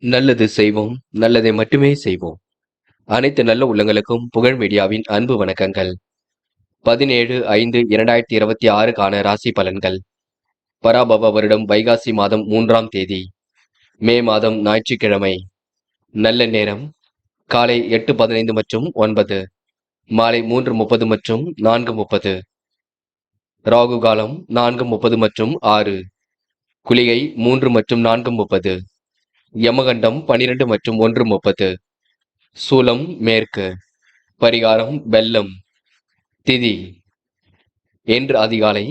நல்லது செய்வோம், நல்லதை மட்டுமே செய்வோம். அனைத்து நல்ல உள்ளங்களுக்கும் புகழ் மீடியாவின் அன்பு வணக்கங்கள். 17/5/2026க்கான ராசி பலன்கள். பராபவ வருடம் வைகாசி மாதம் 3ஆம் தேதி, மே மாதம் ஞாயிற்றுக்கிழமை. நல்ல நேரம் காலை 8:15 மற்றும் 9, மாலை 3:30 மற்றும் 4:30. ராகு காலம் 4:30 மற்றும் 6, குளிகை 3 மற்றும் 4:30, யமகண்டம் 12 மற்றும் 1:30. சூலம் மேற்கு. பரிகாரம் வெல்லம். திதி இன்று அதிகாலை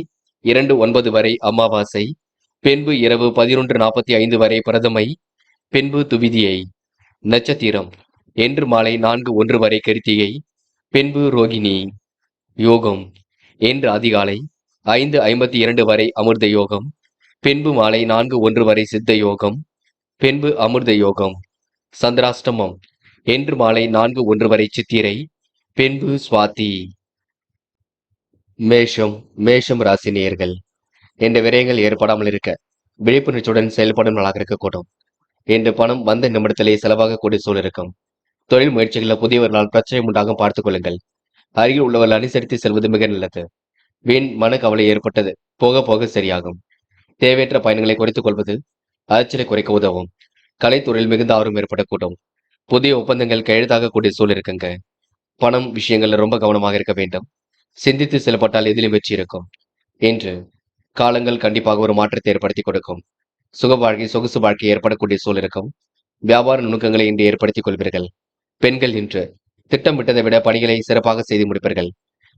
2:09 வரை அமாவாசை, பின்பு இரவு 11:45 வரை பிரதமை, பின்பு துவிதியை. நட்சத்திரம் இன்று மாலை 4:01 வரை கிருத்திகை, பின்பு ரோகிணி. யோகம் இன்று அதிகாலை 5:52 வரை அமிர்த யோகம், பின்பு மாலை 4:01 வரை சித்த யோகம், பின்பு அமிர்த யோகம். சந்திராஷ்டமம் இன்று மாலை 4:01 வரை சித்திரை, பின்பு சுவாதி. மேஷம் ராசி நேயர்கள். என்ற விரயங்கள் ஏற்படாமல் இருக்க விழிப்புணர்ச்சியுடன் செயல்படும் நாளாக இருக்கக்கூடும். இன்று பணம் வந்த நிமிடத்திலே செலவாகக்கூடிய சூழல் இருக்கும். தொழில் முயற்சிகளில் புதியவர்களால் பிரச்சனை உண்டாகும் பார்த்துக் கொள்ளுங்கள். அருகில் உள்ளவர்கள் அனுசரித்து செல்வது மிக நல்லது. வீண் மனக்கவலை ஏற்பட்டது போக போக சரியாகும். தேவையற்ற பயணங்களை குறைத்துக் கொள்வது அலைச்சலை குறைக்க உதவும். கலைத்துறையில் மிகுந்த ஆர்வம் ஏற்படக்கூடும். புதிய ஒப்பந்தங்கள் கையெழுத்தாகக்கூடிய சூழல் இருக்குங்க. பணம் விஷயங்கள்ல ரொம்ப கவனமாக இருக்க வேண்டும். சிந்தித்து செயல்பட்டால் எதிலும் வெற்றி இருக்கும். இன்று காலங்கள் கண்டிப்பாக ஒரு மாற்றத்தை ஏற்படுத்தி கொடுக்கும். சுக வாழ்க்கை சொகுசு வாழ்க்கை ஏற்படக்கூடிய சூழல் இருக்கும். வியாபார நுணுக்கங்களை இன்று ஏற்படுத்திக் கொள்வீர்கள். பெண்கள் இன்று திட்டமிட்டதை விட பணிகளை சிறப்பாக செய்து முடிப்பீர்கள்.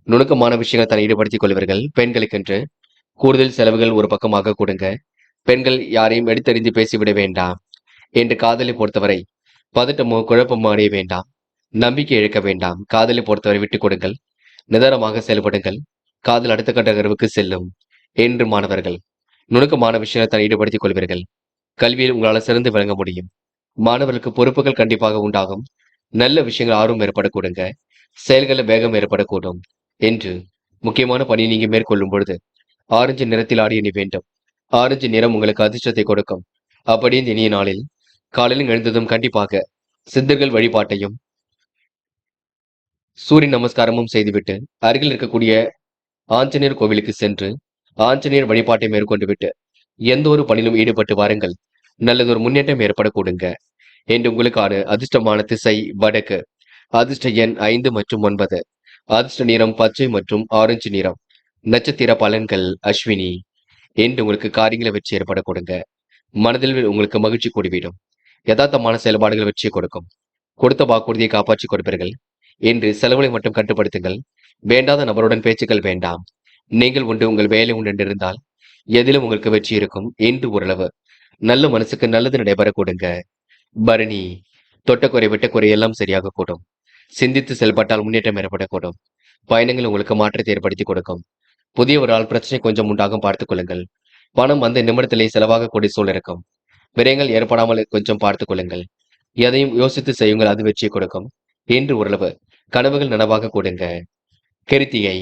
நுணுக்கமான விஷயங்கள் தன்னை ஈடுபடுத்திக் கொள்வீர்கள். பெண்களுக்கென்று கூடுதல் செலவுகள் ஒரு பக்கமாக கொடுங்க. பெண்கள் யாரையும் எடுத்தறிந்து பேசிவிட வேண்டாம். என்று காதலை பொறுத்தவரை பதட்டமோ குழப்பமோ அடைய வேண்டாம். நம்பிக்கை இழக்க வேண்டாம். காதலை பொறுத்தவரை விட்டுக் கொடுங்கள். நிதானமாக செயல்படுங்கள். காதல் அடுத்த கட்ட நகர்வுக்கு செல்லும். என்று மாணவர்கள் நுணுக்கமான விஷயத்தை ஈடுபடுத்திக் கொள்வீர்கள். கல்வியில் உங்களால் சிறந்து விளங்க முடியும். மாணவர்களுக்கு பொறுப்புகள் கண்டிப்பாக உண்டாகும். நல்ல விஷயங்கள் ஆர்வம் ஏற்படக்கூடுங்க. செயல்களில் வேகம் ஏற்படக்கூடும். என்று முக்கியமான பணி நீங்க மேற்கொள்ளும் பொழுது ஆரஞ்சு நிறத்தில் ஆடி அணி வேண்டும். ஆரஞ்சு நிறம் உங்களுக்கு அதிர்ஷ்டத்தை கொடுக்கும். அப்படி இந்த இனிய நாளில் காலையில் எழுந்ததும் கண்டிப்பாக சித்தர்கள் வழிபாட்டையும் சூரிய நமஸ்காரமும் செய்துவிட்டு அருகில் இருக்கக்கூடிய ஆஞ்சநேயர் கோவிலுக்கு சென்று ஆஞ்சநேயர் வழிபாட்டை மேற்கொண்டு விட்டு எந்த ஒரு பணியிலும் ஈடுபட்டு வாருங்கள். நல்லதொரு முன்னேற்றம் ஏற்படக்கூடுங்க. என்று உங்களுக்கான அதிர்ஷ்டமான திசை வடக்கு. அதிர்ஷ்ட எண் 5 மற்றும் 9. அதிர்ஷ்ட நிறம் பச்சை மற்றும் ஆரஞ்சு நிறம். நட்சத்திர பலன்கள் அஸ்வினி. என்று உங்களுக்கு காரியங்களை வெற்றி ஏற்படக்கூடுங்க. மனதில் உங்களுக்கு மகிழ்ச்சி கூடிவிடும். யதார்த்தமான செயல்பாடுகள் வெற்றியை கொடுக்கும். கொடுத்த வாக்குறுதியை காப்பாற்றி கொடுப்பீர்கள். என்று செலவுகளை மட்டும் கட்டுப்படுத்துங்கள். வேண்டாத நபருடன் பேச்சுக்கள் வேண்டாம். நீங்கள் உண்டு உங்கள் வேலை உண்டு என்றிருந்தால் எதிலும் உங்களுக்கு வெற்றி இருக்கும். என்று ஓரளவு நல்ல மனசுக்கு நல்லது நடைபெற கொடுங்க. பரணி. தொட்டக்குறை விட்டக்குறை எல்லாம் சரியாக கூடும். சிந்தித்து செயல்பட்டால் முன்னேற்றம் ஏற்படக்கூடும். பயணங்கள் உங்களுக்கு மாற்றத்தை ஏற்படுத்தி கொடுக்கும். புதியவரால் பிரச்சனை கொஞ்சம் உண்டாகும் பார்த்துக் கொள்ளுங்கள். பணம் அந்த நிமிடத்திலே செலவாகக்கூடிய சூழல் இருக்கும். விரயங்கள் ஏற்படாமல் கொஞ்சம் பார்த்துக் கொள்ளுங்கள். எதையும் யோசித்து செய்யுங்கள், அது வெற்றியை கொடுக்கும். என்று ஓரளவு கனவுகள் நனவாக கூடுங்க. கிருத்திகை.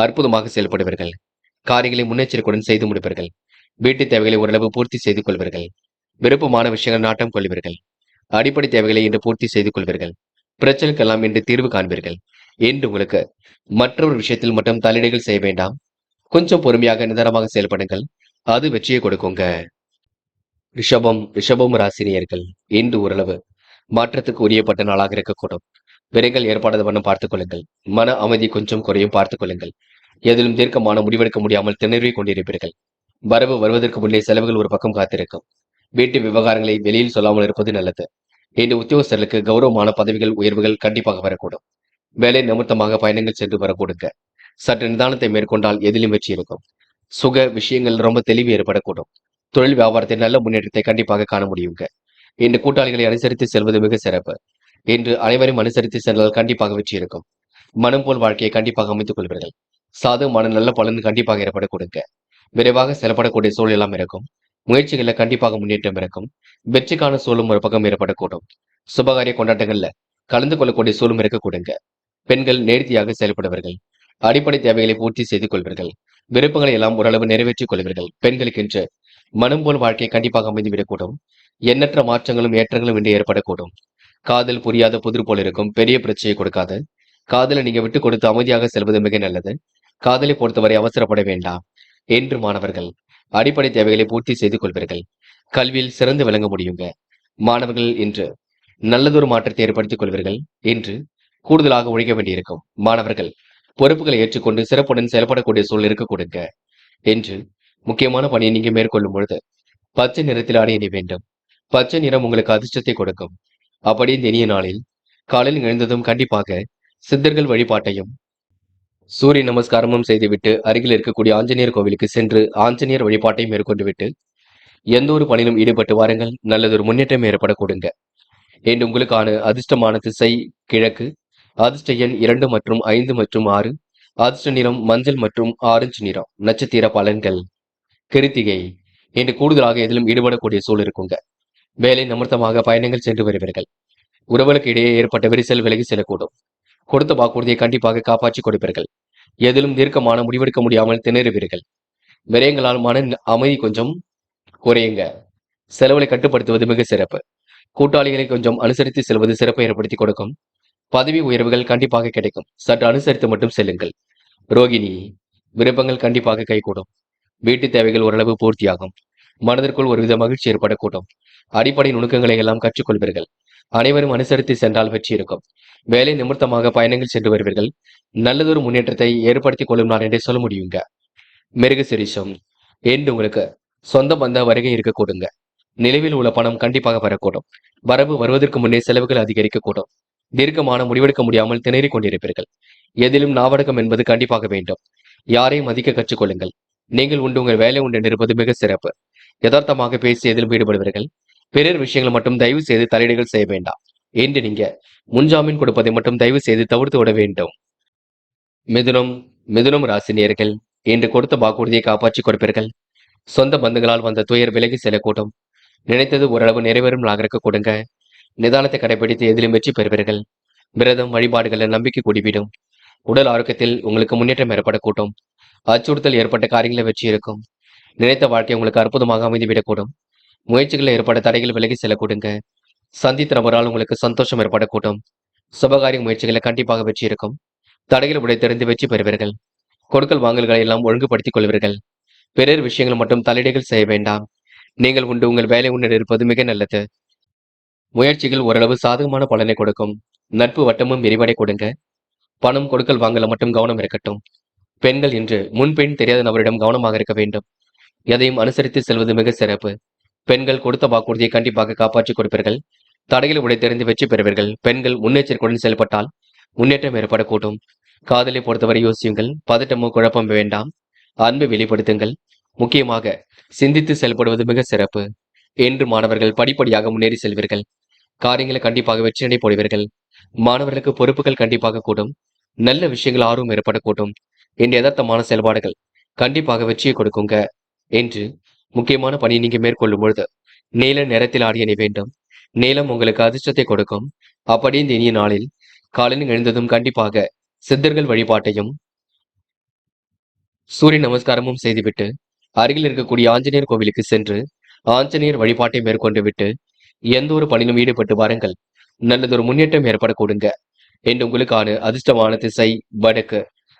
அற்புதமாக செயல்படுவீர்கள். காரியங்களை முன்னெச்சரிக்கையுடன் செய்து முடிப்பீர்கள். வீட்டு தேவைகளை ஓரளவு பூர்த்தி செய்து கொள்வீர்கள். விருப்பமான விஷயங்கள் நாட்டம் கொள்வீர்கள். அடிப்படை தேவைகளை இன்று பூர்த்தி செய்து கொள்வீர்கள். பிரச்சனைக்கெல்லாம் இன்று தீர்வு காண்பீர்கள். என்று உங்களுக்கு மற்றொரு விஷயத்தில் மட்டும் தலையீடுகள் செய்ய வேண்டாம். கொஞ்சம் பொறுமையாக நிதானமாக செயல்படுங்கள். அது வெற்றியை கொடுக்குங்க. ரிஷபம் ராசினியர்கள். இன்று ஓரளவு மாற்றத்துக்கு உரியப்பட்ட நாளாக இருக்கக்கூடும். விரைகள் ஏற்படாத வண்ணம் பார்த்துக் கொள்ளுங்கள். மன அமைதி கொஞ்சம் குறையும் பார்த்துக் கொள்ளுங்கள். எதிலும் தீர்க்கமான முடிவெடுக்க முடியாமல் திணறிக் கொண்டிருப்பீர்கள். வரவு வருவதற்கு முன்னே செலவுகள் ஒரு பக்கம் காத்திருக்கும். வீட்டு விவகாரங்களை வெளியில் சொல்லாமல் இருப்பது நல்லது. இன்று உத்தியோகஸ்தர்களுக்கு கௌரவமான பதவிகள் உயர்வுகள் கண்டிப்பாக வரக்கூடும். வேலை நிமித்தமாக பயணங்கள் சென்று வரக்கூடுங்க. சற்று நிதானத்தை மேற்கொண்டால் எதிலும் வெற்றி இருக்கும். சுக விஷயங்கள் ரொம்ப தெளிவு ஏற்படக்கூடும். தொழில் வியாபாரத்தில் நல்ல முன்னேற்றத்தை கண்டிப்பாக காண முடியுங்க. இன்று கூட்டாளிகளை அனுசரித்து செல்வது மிக சிறப்பு. இன்று அனைவரும் அனுசரித்து சென்றால் கண்டிப்பாக வெற்றி இருக்கும். மனம் போல் வாழ்க்கையை கண்டிப்பாக அமைத்துக் கொள்வீர்கள். சாதகமான நல்ல பலன் கண்டிப்பாக ஏற்படக்கூடுங்க. விரைவாக செயல்படக்கூடிய சூழலாம் இருக்கும். முயற்சிகளில் கண்டிப்பாக முன்னேற்றம் இருக்கும். வெற்றிக்கான சூழும் ஒரு பக்கம் ஏற்படக்கூடும். சுபகாரிய கொண்டாட்டங்கள்ல கலந்து கொள்ளக்கூடிய சூழும் இருக்கக்கூடுங்க. பெண்கள் நேர்த்தியாக செயல்படுவர்கள். அடிப்படை தேவைகளை பூர்த்தி செய்து கொள்வீர்கள். விருப்பங்களை எல்லாம் ஓரளவு நிறைவேற்றிக் கொள்வீர்கள். பெண்களுக்கென்று மனம் போல் வாழ்க்கை கண்டிப்பாக அமைந்துவிடக்கூடும். எண்ணற்ற மாற்றங்களும் ஏற்றங்களும் இன்று ஏற்படக்கூடும். காதல் புரியாத புதிர் போல் இருக்கும், பெரிய பிரச்சனையை கொடுக்காது. காதலை நீங்க விட்டு கொடுத்து அமைதியாக செல்வது மிக நல்லது. காதலை பொறுத்தவரை அவசரப்பட வேண்டாம். என்று மாணவர்கள் அடிப்படை தேவைகளை பூர்த்தி செய்து கொள்வீர்கள். கல்வியில் சிறந்து விளங்க முடியுங்க. மாணவர்கள் இன்று நல்லதொரு மாற்றத்தை ஏற்படுத்திக் கொள்வீர்கள். இன்று கூடுதலாக உழைக்க வேண்டியிருக்கும். மாணவர்கள் பொறுப்புகளை ஏற்றுக்கொண்டு சிறப்புடன் செயல்படக்கூடிய சூழல் இருக்க கொடுங்க. என்று முக்கியமான பணியை நீங்க மேற்கொள்ளும் பொழுது பச்சை நிறத்தில் ஆடை அணிய வேண்டும். பச்சை நிறம் உங்களுக்கு அதிர்ஷ்டத்தை கொடுக்கும். அப்படி இந்த இனிய நாளில் காலையில் எழுந்ததும் கண்டிப்பாக சித்தர்கள் வழிபாட்டையும் சூரிய நமஸ்காரமும் செய்துவிட்டு அருகில் இருக்கக்கூடிய ஆஞ்சநேயர் கோவிலுக்கு சென்று ஆஞ்சநேயர் வழிபாட்டையும் மேற்கொண்டு விட்டு எந்த ஒரு பணியிலும் ஈடுபட்டு வாருங்கள். நல்லதொரு முன்னேற்றம் ஏற்பட கொடுங்க. என்று உங்களுக்கான அதிர்ஷ்டமான திசை கிழக்கு. அதிர்ஷ்ட எண் 2 மற்றும் 5 மற்றும் 6. அதிர்ஷ்ட நிறம் மஞ்சள் மற்றும் ஆரஞ்சு நிறம். நட்சத்திர பலன்கள். கிருத்திகை என்று கூடுதலாக எதிலும் ஈடுபடக்கூடிய சூழல் இருக்குங்க. வேலை நிமித்தமாக பயணங்கள் சென்று வருவீர்கள். உறவுகளுக்கு இடையே ஏற்பட்ட விரிசல் விலகி செல்லக்கூடும். கொடுத்த வாக்குறுதியை கண்டிப்பாக காப்பாற்றி கொடுப்பீர்கள். எதிலும் தீர்க்கமான முடிவெடுக்க முடியாமல் திணறுவீர்கள். விரயங்களால் மன அமைதி கொஞ்சம் குறையுங்க. செலவுகளை கட்டுப்படுத்துவது மிக சிறப்பு. கூட்டாளிகளை கொஞ்சம் அனுசரித்து செல்வது சிறப்பை ஏற்படுத்தி கொடுக்கும். பதவி உயர்வுகள் கண்டிப்பாக கிடைக்கும். சற்று அனுசரித்து மட்டும் செல்லுங்கள். ரோகிணி விருப்பங்கள் கண்டிப்பாக கைகூடும். வீட்டு தேவைகள் ஓரளவு பூர்த்தியாகும். மனதிற்குள் ஒருவித மகிழ்ச்சி ஏற்படக்கூடும். அடிப்படை நுணுக்கங்களை எல்லாம் கற்றுக்கொள்வீர்கள். அனைவரும் அனுசரித்து சென்றால் வெற்றி இருக்கும். வேலை நிமித்தமாக பயணங்கள் சென்று வருவீர்கள். நல்லதொரு முன்னேற்றத்தை ஏற்படுத்திக் கொள்ளும் நான் என்றே சொல்ல முடியுங்க. மிருக சிரிஷம் என்று உங்களுக்கு சொந்த பந்த வருகை இருக்க கூடுங்க. நிலவில் உள்ள பணம் கண்டிப்பாக வரக்கூடும். வரவு வருவதற்கு முன்னே செலவுகள் அதிகரிக்கக்கூடும். தீர்க்கமான முடிவெடுக்க முடியாமல் திணறிக் கொண்டிருப்பீர்கள். எதிலும் நாவடக்கம் என்பது கண்டிப்பாக வேண்டும். யாரையும் மதிக்க கற்றுக்கொள்ளுங்கள். நீங்கள் உண்டு உங்கள் வேலை உண்டு என்று இருப்பது மிக சிறப்பு. யதார்த்தமாக பேசி எதிலும் ஈடுபடுவீர்கள். பிறர் விஷயங்கள் மட்டும் தயவு செய்து தலையீடுகள் செய்ய வேண்டாம். என்று நீங்க முன்ஜாமீன் கொடுப்பதை மட்டும் தயவு செய்து தவிர்த்து விட வேண்டும். மிதுனம் மிதுனம் ராசினியர்கள் என்று கொடுத்த வாக்குறுதியை காப்பாற்றி கொடுப்பீர்கள். சொந்த பந்துகளால் வந்த துயர் விலகி செல்லக்கூடும். நினைத்தது ஓரளவு நிறைவேறும் நாகரிக கொடுங்க. நிதானத்தை கடைபிடித்து எதிலும் வெற்றி பெறுவீர்கள். விரதம் வழிபாடுகளில் நம்பிக்கை கூடிவிடும். உடல் ஆரோக்கியத்தில் உங்களுக்கு முன்னேற்றம் ஏற்படக்கூடும். அச்சுறுத்தல் ஏற்பட்ட காரியங்களை வெற்றி இருக்கும். நினைத்த வாழ்க்கை உங்களுக்கு அற்புதமாக அமைந்துவிடக்கூடும். முயற்சிகளில் ஏற்பட்ட தடைகள் விலகி செல்லக்கூடுங்க. சந்தித்த நபரால் உங்களுக்கு சந்தோஷம் ஏற்படக்கூடும். சுபகாரிய முயற்சிகளை கண்டிப்பாக வெற்றி இருக்கும். தடைகள் உடைத்தெறிந்து வெற்றி பெறுவீர்கள். கொடுக்கல் வாங்கல்களை எல்லாம் ஒழுங்குபடுத்திக் கொள்வீர்கள். பிறர் விஷயங்கள் மட்டும் தலையீடுகள் செய்ய வேண்டாம். நீங்கள் உண்டு உங்கள் வேலை உண்டு இருப்பது மிக நல்லது. முயற்சிகள் ஓரளவு சாதகமான பலனை கொடுக்கும். நட்பு வட்டமும் விரிவடை கொடுங்க. பணம் கொடுக்கல் வாங்கல மட்டும் கவனம் இருக்கட்டும். பெண்கள் இன்று முன்பெண் தெரியாத நபரிடம் கவனமாக இருக்க வேண்டும். எதையும் அனுசரித்து செல்வது மிக சிறப்பு. பெண்கள் கொடுத்த வாக்குறுதியை கண்டிப்பாக காப்பாற்றி கொடுப்பீர்கள். தடைகளை உடைத்தெறிந்து வெற்றி பெறுவீர்கள். பெண்கள் முன்னெச்சரிக்கையுடன் செயல்பட்டால் முன்னேற்றம் ஏற்படக்கூடும். காதலை பொறுத்தவரை யோசியுங்கள். பதட்டமோ குழப்பம் வேண்டாம். அன்பை வெளிப்படுத்துங்கள். முக்கியமாக சிந்தித்து செயல்படுவது மிக சிறப்பு. என்று மாணவர்கள் படிப்படியாக முன்னேறி செல்வீர்கள். காரியங்களை கண்டிப்பாக வெற்றியடை போடுவீர்கள். மாணவர்களுக்கு பொறுப்புகள் கண்டிப்பாக கூடும். நல்ல விஷயங்கள் ஆர்வம் ஏற்படக்கூடும். என்ற யதார்த்தமான செயல்பாடுகள் கண்டிப்பாக வெற்றியை கொடுக்குங்க. என்று முக்கியமான பணி நீங்க மேற்கொள்ளும் பொழுது நீல நிறத்தில் ஆடி அணி வேண்டும். நீலம் உங்களுக்கு அதிர்ஷ்டத்தை கொடுக்கும். அப்படி இந்த இனிய நாளில் காலையில் எழுந்ததும் கண்டிப்பாக சித்தர்கள் வழிபாட்டையும் சூரிய நமஸ்காரமும் செய்துவிட்டு அருகில் இருக்கக்கூடிய ஆஞ்சநேயர் கோவிலுக்கு சென்று ஆஞ்சநேயர் வழிபாட்டை மேற்கொண்டு விட்டு எந்த ஒரு பணியிலும் ஈடுபட்டு வாருங்கள். நல்லதொரு முன்னேற்றம் ஏற்படக்கூடுங்க. என்று உங்களுக்கான அதிர்ஷ்டமான திசை வடக்கு.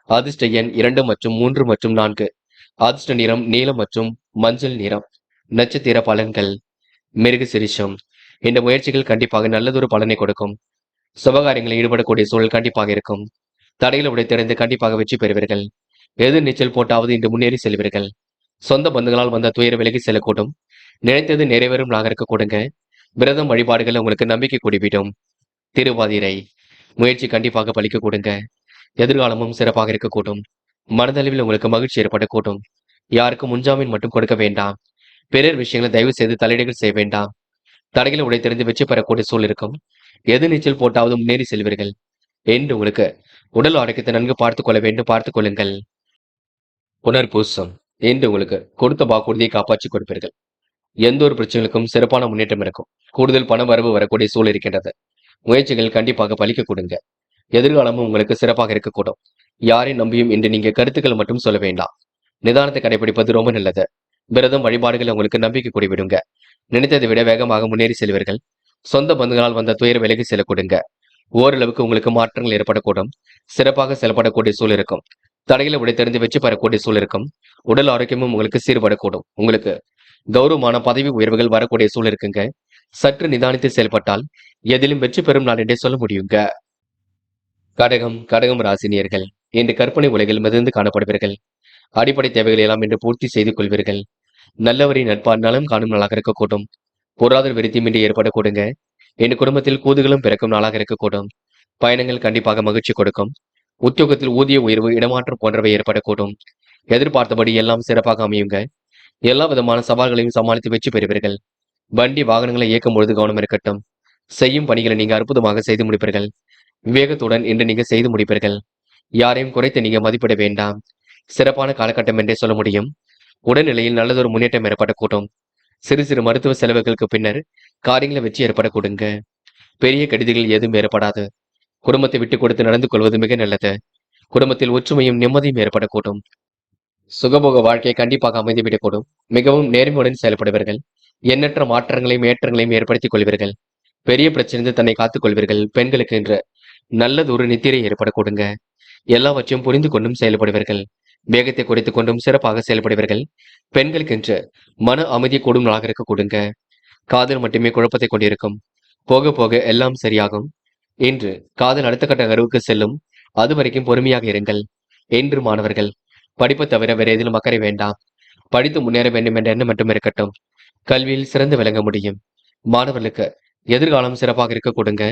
அதிர்ஷ்ட எண் 2 மற்றும் 3 மற்றும் 4. அதிர்ஷ்ட நிறம் நீலம் மற்றும் மஞ்சள் நிறம். நட்சத்திர பலன்கள். மிருக சிரிஷம் இந்த முயற்சிகள் கண்டிப்பாக நல்லதொரு பலனை கொடுக்கும். சுபகாரியங்களில் ஈடுபடக்கூடிய சூழல் கண்டிப்பாக இருக்கும். தடைகளை உடைத்தெறிந்து கண்டிப்பாக வெற்றி பெறுவீர்கள். எதிர் நீச்சல் போட்டாவது இன்று முன்னேறி செல்வீர்கள். சொந்த பந்துகளால் வந்த துயர் விலகி செல்லக்கூடும். நினைத்தது நிறைவேறும் நாகரிக கொடுங்க. விரதம் வழிபாடுகள் உங்களுக்கு நம்பிக்கை கூடிவிடும். திருவாதிரை முயற்சி கண்டிப்பாக பலிக்க கொடுங்க. எதிர்காலமும் சிறப்பாக இருக்கக்கூடும். மனதளவில் உங்களுக்கு மகிழ்ச்சி ஏற்படக்கூடும். யாருக்கும் முன்ஜாமீன் மட்டும் கொடுக்க வேண்டாம். பிறர் விஷயங்களை தயவு செய்து தலையீடுகள் செய்ய வேண்டாம். தடைகளை உடைத்தெறிந்து வெற்றி பெறக்கூடிய சூழல் இருக்கும். எது நீச்சல் போட்டாவது முன்னேறி செல்வீர்கள். என்று உங்களுக்கு உடல் ஆரோக்கியத்தை நன்கு பார்த்துக் கொள்ள வேண்டும். பார்த்துக் கொள்ளுங்கள். புனர்பூசம் என்று உங்களுக்கு கொடுத்த வாக்குறுதியை காப்பாற்றி கொடுப்பீர்கள். எந்த ஒரு பிரச்சனைகளுக்கும் சிறப்பான முன்னேற்றம் இருக்கும். கூடுதல் பண வரவு வரக்கூடிய சூழல் இருக்கின்றது. முயற்சிகள் கண்டிப்பாக பலிக்க கொடுங்க. எதிர்காலமும் உங்களுக்கு சிறப்பாக இருக்கக்கூடும். யாரை நம்பியும் இன்று நீங்க கருத்துக்கள் மட்டும் சொல்ல வேண்டாம். நிதானத்தை கடைபிடிப்பது ரொம்ப நல்லது. விரதம் வழிபாடுகள் உங்களுக்கு நம்பிக்கை கூடிவிடுங்க. நினைத்ததை விட வேகமாக முன்னேறி செல்வீர்கள். சொந்த பந்துகளால் வந்த துயர விலகி செல்ல கொடுங்க. ஓரளவுக்கு உங்களுக்கு மாற்றங்கள் ஏற்படக்கூடும். சிறப்பாக செயல்படக்கூடிய சூழல் இருக்கும். தடைகளை உடைத்தெறிந்து வெற்றி பெறக்கூடிய சூழல் இருக்கும். உடல் ஆரோக்கியமும் உங்களுக்கு சீர்படக்கூடும். உங்களுக்கு கௌரவமான பதவி உயர்வுகள் வரக்கூடிய சூழல் இருக்குங்க. சற்று நிதானித்து செயல்பட்டால் எதிலும் வெற்றி பெறும் நாள் என்றே சொல்ல முடியுங்க. கடகம் ராசினியர்கள் இன்று கற்பனை உலகில் மிதந்து காணப்படுவீர்கள். அடிப்படை தேவைகளை எல்லாம் இன்று பூர்த்தி செய்து கொள்வீர்கள். நல்லவரின் நட்பால் நலம் காணும் நாளாக இருக்கக்கூடும். பொருளாதார விருத்தியின்றி ஏற்படக்கூடுங்க. என் குடும்பத்தில் கூதுகளும் பிறக்கும் நாளாக இருக்கக்கூடும். பயணங்கள் கண்டிப்பாக மகிழ்ச்சி கொடுக்கும். உத்தியோகத்தில் ஊதிய உயர்வு, இடமாற்றம் போன்றவை ஏற்படக்கூடும். எதிர்பார்த்தபடி எல்லாம் சிறப்பாக அமையுங்க. எல்லா விதமான சவால்களையும் சமாளித்து வெற்றி பெறுவீர்கள். வண்டி வாகனங்களை இயக்கும் பொழுது கவனம் இருக்கட்டும். செய்யும் பணிகளை நீங்க அற்புதமாக செய்து முடிப்பீர்கள். விவேகத்துடன் இன்று நீங்க செய்து முடிப்பீர்கள். யாரையும் குறைத்து நீங்க மதிப்பிட வேண்டாம். சிறப்பான காலகட்டம் என்றே சொல்ல முடியும். உடல்நிலையில் நல்லதொரு முன்னேற்றம் ஏற்படக்கூடும். சிறு சிறு மருத்துவ செலவுகளுக்கு பின்னர் காரியங்களை வெற்றி ஏற்படக்கூடுங்க. பெரிய கெடுதிகள் எதுவும் ஏற்படாது. குடும்பத்தை விட்டு கொடுத்து நடந்து கொள்வது மிக நல்லது. குடும்பத்தில் ஒற்றுமையும் நிம்மதியும் ஏற்படக்கூடும். சுகபோக வாழ்க்கையை கண்டிப்பாக அமைந்துவிடக்கூடும். மிகவும் நேர்மையுடன் செயல்படுவீர்கள். எண்ணற்ற மாற்றங்களையும் ஏற்றங்களையும் ஏற்படுத்திக் கொள்வீர்கள். பெரிய பிரச்சனை தன்னை காத்துக் கொள்வீர்கள். பெண்களுக்கு என்று நல்லதொரு நித்திரை ஏற்படக்கூடுங்க. எல்லாவற்றையும் புரிந்து கொண்டும் செயல்படுவீர்கள். வேகத்தை குறைத்துக் கொண்டும் சிறப்பாக செயல்படுவீர்கள். பெண்களுக்கென்று மன அமைதி கூடும் நாளாக இருக்க கொடுங்க. காதல் மட்டுமே குழப்பத்தை கொண்டிருக்கும். போக போக எல்லாம் சரியாகும். இன்று காதல் அடுத்த கட்ட நகர்வுக்கு செல்லும். அது வரைக்கும் பொறுமையாக இருங்கள். என்று மாணவர்கள் படிப்பு தவிர வேற எதிலும் அக்கறை வேண்டாம். படித்து முன்னேற வேண்டும் என்ற எண்ணம் மட்டும் இருக்கட்டும். கல்வியில் சிறந்து விளங்க முடியும். மாணவர்களுக்கு எதிர்காலம் சிறப்பாக இருக்க கொடுங்க.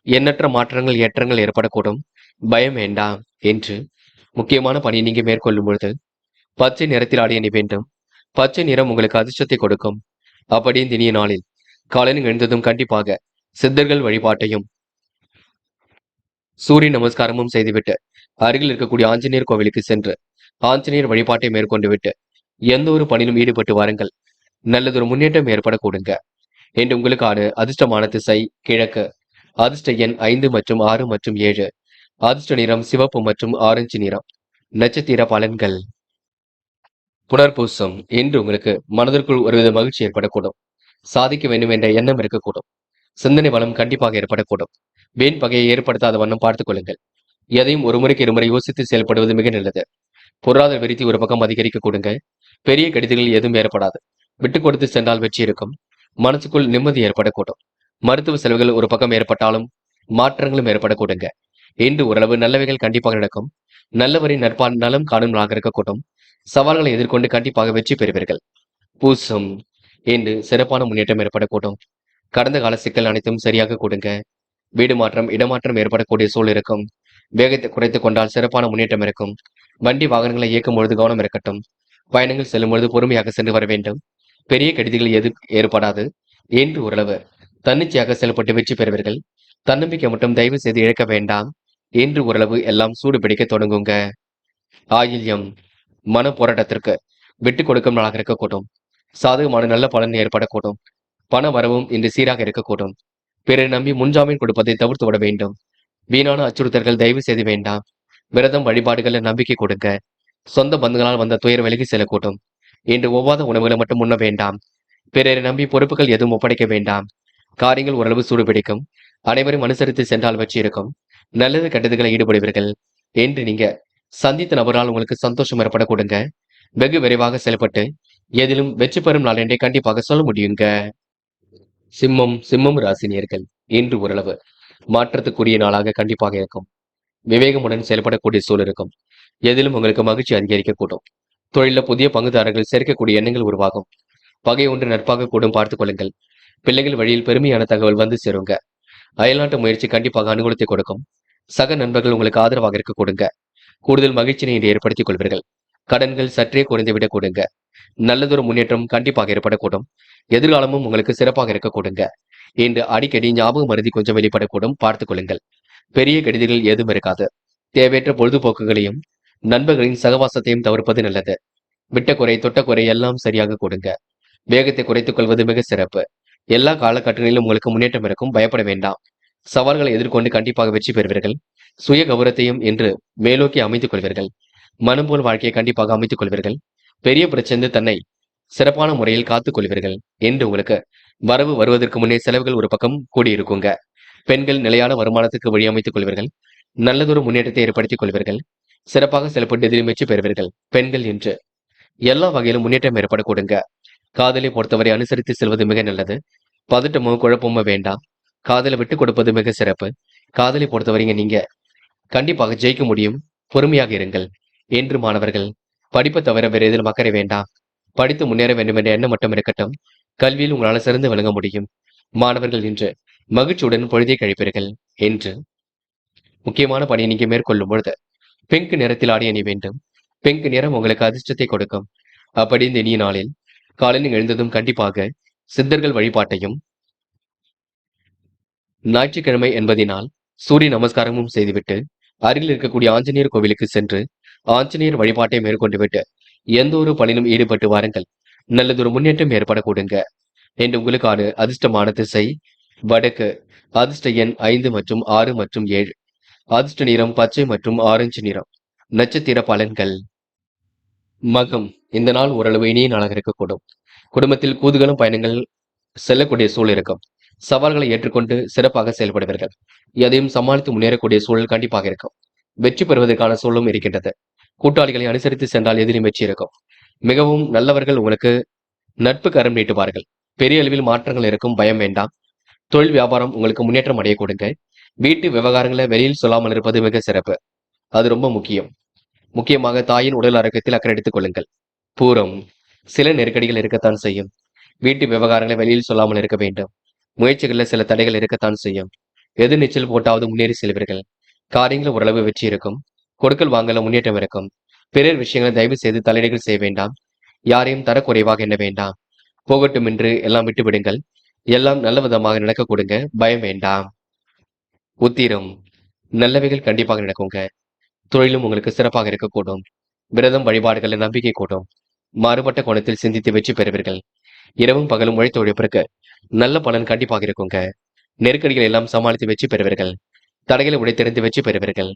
எண்ணற்ற மாற்றங்கள் ஏற்றங்கள் ஏற்படக்கூடும். பயம் வேண்டாம். என்று முக்கியமான பணியை நீங்க மேற்கொள்ளும் பொழுது பச்சை நிறத்தில் ஆடிய அணி வேண்டும். பச்சை நிறம் உங்களுக்கு அதிர்ஷ்டத்தை கொடுக்கும். அப்படி இந்த இனிய நாளில் காலையில் எழுந்ததும் கண்டிப்பாக சித்தர்கள் வழிபாட்டையும் சூரிய நமஸ்காரமும் செய்துவிட்டு அருகில் இருக்கக்கூடிய ஆஞ்சநேயர் கோவிலுக்கு சென்று ஆஞ்சநேயர் வழிபாட்டை மேற்கொண்டு விட்டு எந்த ஒரு பணியிலும் ஈடுபட்டு வாருங்கள். நல்லதொரு முன்னேற்றம் ஏற்படக்கூடுங்க. என்று உங்களுக்கான அதிர்ஷ்டமான திசை கிழக்கு. அதிர்ஷ்ட எண் 5 மற்றும் 6 மற்றும் 7. அதிர்ஷ்ட நிறம் சிவப்பு மற்றும் ஆரஞ்சு நிறம். நட்சத்திர பலன்கள். புனர்பூசம் என்று உங்களுக்கு மனதிற்குள் ஒருவித மகிழ்ச்சி ஏற்படக்கூடும். சாதிக்க வேண்டும் என்ற எண்ணம் இருக்கக்கூடும். சிந்தனை வளம் கண்டிப்பாக ஏற்படக்கூடும். வீண் பகையை ஏற்படுத்தாத வண்ணம் பார்த்துக் கொள்ளுங்கள். எதையும் ஒரு முறைக்கு இருமுறை யோசித்து செயல்படுவது மிக நல்லது. பொருளாதார விருத்தி ஒரு பக்கம் அதிகரிக்க கொடுங்க. பெரிய கடிதங்கள் எதுவும் ஏற்படாது. விட்டுக் கொடுத்து சென்றால் வெற்றி இருக்கும். மனசுக்குள் நிம்மதி ஏற்படக்கூடும். மருத்துவ செலவுகள் ஒரு பக்கம் ஏற்பட்டாலும் மாற்றங்களும் ஏற்படக்கூடுங்க. இன்று ஓரளவு நல்லவைகள் கண்டிப்பாக நடக்கும். நல்லவரின் நட்பால் நலம் காணும் நாளாக இருக்கக்கூடும். சவால்களை எதிர்கொண்டு கண்டிப்பாக வெற்றி பெறுவீர்கள். பூசம் என்று சிறப்பான முன்னேற்றம் ஏற்படக்கூடும். கடந்த கால சிக்கல் அனைத்தும் சரியாக கொடுங்க. வீடு மாற்றம் இடமாற்றம் ஏற்படக்கூடிய சூழல் இருக்கும். வேகத்தை குறைத்துக் கொண்டால் சிறப்பான முன்னேற்றம் இருக்கும். வண்டி வாகனங்களை இயக்கும் பொழுது கவனம் இருக்கட்டும். பயணங்கள் செல்லும் பொழுது பொறுமையாக சென்று வர வேண்டும். பெரிய கெடுதிகள் எது ஏற்படாது. என்று ஓரளவு தன்னிச்சையாக செயல்பட்டு வெற்றி பெறுவீர்கள். தன்னம்பிக்கை மட்டும் தயவு செய்து இழக்க வேண்டாம். என்று ஓரளவு எல்லாம் சூடு பிடிக்க தொடங்குங்க. ஆயில்யம் மன போராட்டத்திற்கு விட்டுக் கொடுக்கும் நாளாக இருக்கக்கூடும். சாதகமான நல்ல பலன் ஏற்படக்கூடும். பண வரவும் இன்று சீராக இருக்கக்கூடும். பிறர் நம்பி முன்ஜாமீன் கொடுப்பதை தவிர்த்து விட வேண்டும். வீணான அச்சுறுத்தல்கள் தயவு செய்து வேண்டாம். விரதம் வழிபாடுகளை நம்பிக்கை கொடுங்க. சொந்த பந்துகளால் வந்த துயர் விலகி செல்லக்கூடும். இன்று ஒவ்வாத உணவுகளை மட்டும் உண்ண வேண்டாம். பிறரை நம்பி பொறுப்புகள் எதுவும் ஒப்படைக்க வேண்டாம். காரியங்கள் ஓரளவு சூடுபிடிக்கும். அனைவரும் அனுசரித்து சென்றால் வெற்றி இருக்கும். நல்லது கெட்டதுகளை ஈடுபடுவீர்கள். என்று நீங்க சந்தித்த நபரால் உங்களுக்கு சந்தோஷம் ஏற்பட கொடுங்க. வெகு விரைவாக செயல்பட்டு எதிலும் வெற்றி பெறும் நாள் என்றே கண்டிப்பாக சொல்ல முடியுங்க. சிம்மம் ராசினியர்கள் இன்று ஓரளவு மாற்றத்துக்குரிய நாளாக கண்டிப்பாக இருக்கும். விவேகமுடன் செயல்படக்கூடிய சூழல் இருக்கும். எதிலும் உங்களுக்கு மகிழ்ச்சி அதிகரிக்கக்கூடும். தொழில புதிய பங்குதாரர்கள் சேர்க்கக்கூடிய எண்ணங்கள் உருவாகும். பகை ஒன்று நட்பாக கூடும் பார்த்துக் கொள்ளுங்கள். பிள்ளைகள் வழியில் பெருமையான தகவல் வந்து சேருங்க. அயல்நாட்டு முயற்சி கண்டிப்பாக அனுகூலத்தை கொடுக்கும். சக நண்பர்கள் உங்களுக்கு ஆதரவாக இருக்க கொடுங்க. கூடுதல் மகிழ்ச்சியை இன்று ஏற்படுத்திக் கொள்வீர்கள். கடன்கள் சற்றே குறைந்துவிடக் கொடுங்க. நல்லதொரு முன்னேற்றம் கண்டிப்பாக ஏற்படக்கூடும். எதிர்காலமும் உங்களுக்கு சிறப்பாக இருக்க கொடுங்க. இன்று அடிக்கடி ஞாபக மருதி கொஞ்சம் வெளிப்படக்கூடும் பார்த்துக் கொள்ளுங்கள். பெரிய கெடுதிகள் ஏதும் இருக்காது. தேவையற்ற பொழுதுபோக்குகளையும் நண்பர்களின் சகவாசத்தையும் தவிர்ப்பது நல்லது. விட்ட குறை தொட்ட குறை எல்லாம் சரியாக கொடுங்க. வேகத்தை குறைத்துக் கொள்வது மிக சிறப்பு. எல்லா காலகட்டங்களிலும் உங்களுக்கு முன்னேற்றம் இருக்கும். பயப்பட வேண்டாம். சவால்களை எதிர்கொண்டு கண்டிப்பாக வெற்றி பெறுவீர்கள். சுய கௌரவத்தையும் இன்று மேலோக்கி அமைத்துக் கொள்வீர்கள். மனம் போல் வாழ்க்கையை கண்டிப்பாக அமைத்துக் கொள்வீர்கள். பெரிய பிரச்சனை தன்னை சிறப்பான முறையில் காத்துக் கொள்வீர்கள் என்று உங்களுக்கு வரவு வருவதற்கு முன்னே செலவுகள் ஒரு பக்கம் கூடியிருக்குங்க. பெண்கள் நிலையான வருமானத்துக்கு வழியமைத்துக் கொள்வீர்கள். நல்லதொரு முன்னேற்றத்தை ஏற்படுத்திக் கொள்வீர்கள். சிறப்பாக செயல்பட்டு எதிலும் வெற்றி பெறுவீர்கள். பெண்கள் என்று எல்லா வகையிலும் முன்னேற்றம் ஏற்பட கொடுங்க. காதலை பொறுத்தவரை அனுசரித்து செல்வது மிக நல்லது. பதட்டமோ குழப்பமோ வேண்டாம். காதலை விட்டு கொடுப்பது மிக சிறப்பு. காதலை பொறுத்தவரைங்க நீங்க கண்டிப்பாக ஜெயிக்க முடியும். பொறுமையாக இருங்கள் என்று மாணவர்கள் படிப்பை தவிர வேறு எதிலும் அக்கறை வேண்டாம். படித்து முன்னேற வேண்டும் என்ற எண்ணம் மட்டும் இருக்கட்டும். கல்வியில் உங்களால் சிறந்து விளங்க முடியும். மாணவர்கள் இன்று மகிழ்ச்சியுடன் பொழுதை கழிப்பீர்கள் என்று முக்கியமான பணியை நீங்க மேற்கொள்ளும் பொழுது பிங்க் நிறத்தில் ஆடை அணி வேண்டும். பிங்க் நிறம் உங்களுக்கு அதிர்ஷ்டத்தை கொடுக்கும். அப்படி இந்த இனிய நாளில் காலையில் எழுந்ததும் கண்டிப்பாக சித்தர்கள் வழிபாட்டையும் ஞாயிற்றுக்கிழமை என்பதினால் சூரிய நமஸ்காரமும் செய்துவிட்டு அருகில் இருக்கக்கூடிய ஆஞ்சநேயர் கோவிலுக்கு சென்று ஆஞ்சநேயர் வழிபாட்டை மேற்கொண்டு விட்டு எந்த ஒரு பணியிலும் ஈடுபட்டு வாருங்கள். நல்லதொரு முன்னேற்றம் ஏற்பட கொடுங்க என்று உங்களுக்கான அதிர்ஷ்டமான திசை வடக்கு. அதிர்ஷ்ட எண் 5 மற்றும் 6 மற்றும் 7. அதிர்ஷ்ட நிறம் பச்சை மற்றும் ஆரஞ்சு நிறம். நட்சத்திர பலன்கள். மகம். இந்த நாள் ஓரளவு இனிய நாளாக இருக்கக்கூடும். குடும்பத்தில் கூதுகளும் பயணங்கள் செல்லக்கூடிய சூழல் இருக்கும். சவால்களை ஏற்றுக்கொண்டு சிறப்பாக செயல்படுவீர்கள். எதையும் சமாளித்து முன்னேறக்கூடிய சூழல் கண்டிப்பாக இருக்கும். வெற்றி பெறுவதற்கான சூழலும் இருக்கின்றது. கூட்டாளிகளை அனுசரித்து சென்றால் எதிலும் வெற்றி இருக்கும். மிகவும் நல்லவர்கள் உங்களுக்கு நட்பு கரம் நீட்டுவார்கள். பெரிய அளவில் மாற்றங்கள் இருக்கும், பயம் வேண்டாம். தொழில் வியாபாரம் உங்களுக்கு முன்னேற்றம் அடைய கொடுங்க. வீட்டு விவகாரங்களை வெளியில் சொல்லாமல் இருப்பது மிக சிறப்பு. அது ரொம்ப முக்கியம். முக்கியமாக தாயின் உடல் ஆரோக்கியத்தில் அக்கறை எடுத்துக் கொள்ளுங்கள். பூரம். சில நெருக்கடிகள் இருக்கத்தான் செய்யும். வீட்டு விவகாரங்களை வெளியில் சொல்லாமல் இருக்க வேண்டும். முயற்சிகளில் சில தடைகள் இருக்கத்தான் செய்யும். எது நீச்சல் போட்டாவது முன்னேறி செல்வீர்கள். காரியங்கள் ஓரளவு வெற்றி இருக்கும். கொடுக்கல் வாங்கல முன்னேற்றம் இருக்கும். பிறர் விஷயங்களை தயவு செய்து தலையீடுகள் செய்ய வேண்டாம். யாரையும் தரக்குறைவாக எண்ண வேண்டாம். போகட்டும் என்று எல்லாம் விட்டு விடுங்கள். எல்லாம் நல்ல விதமாக நடக்க கொடுங்க, பயம் வேண்டாம். உத்திரம். நல்லவைகள் கண்டிப்பாக நடக்குங்க. தொழிலும் உங்களுக்கு சிறப்பாக இருக்கக்கூடும். விரதம் வழிபாடுகளை நம்பிக்கை கூடும். மாறுபட்ட கோணத்தில் சிந்தித்து வெற்றி பெறுவீர்கள். இரவும் பகலும் உழைத்து உழைப்பிற்கு நல்ல பலன் கண்டிப்பாக இருக்குங்க. நெருக்கடிகள் எல்லாம் சமாளித்து வெற்றி பெறுவீர்கள். தடைகளை உடைத்தெறிந்து வெற்றி பெறுவீர்கள்.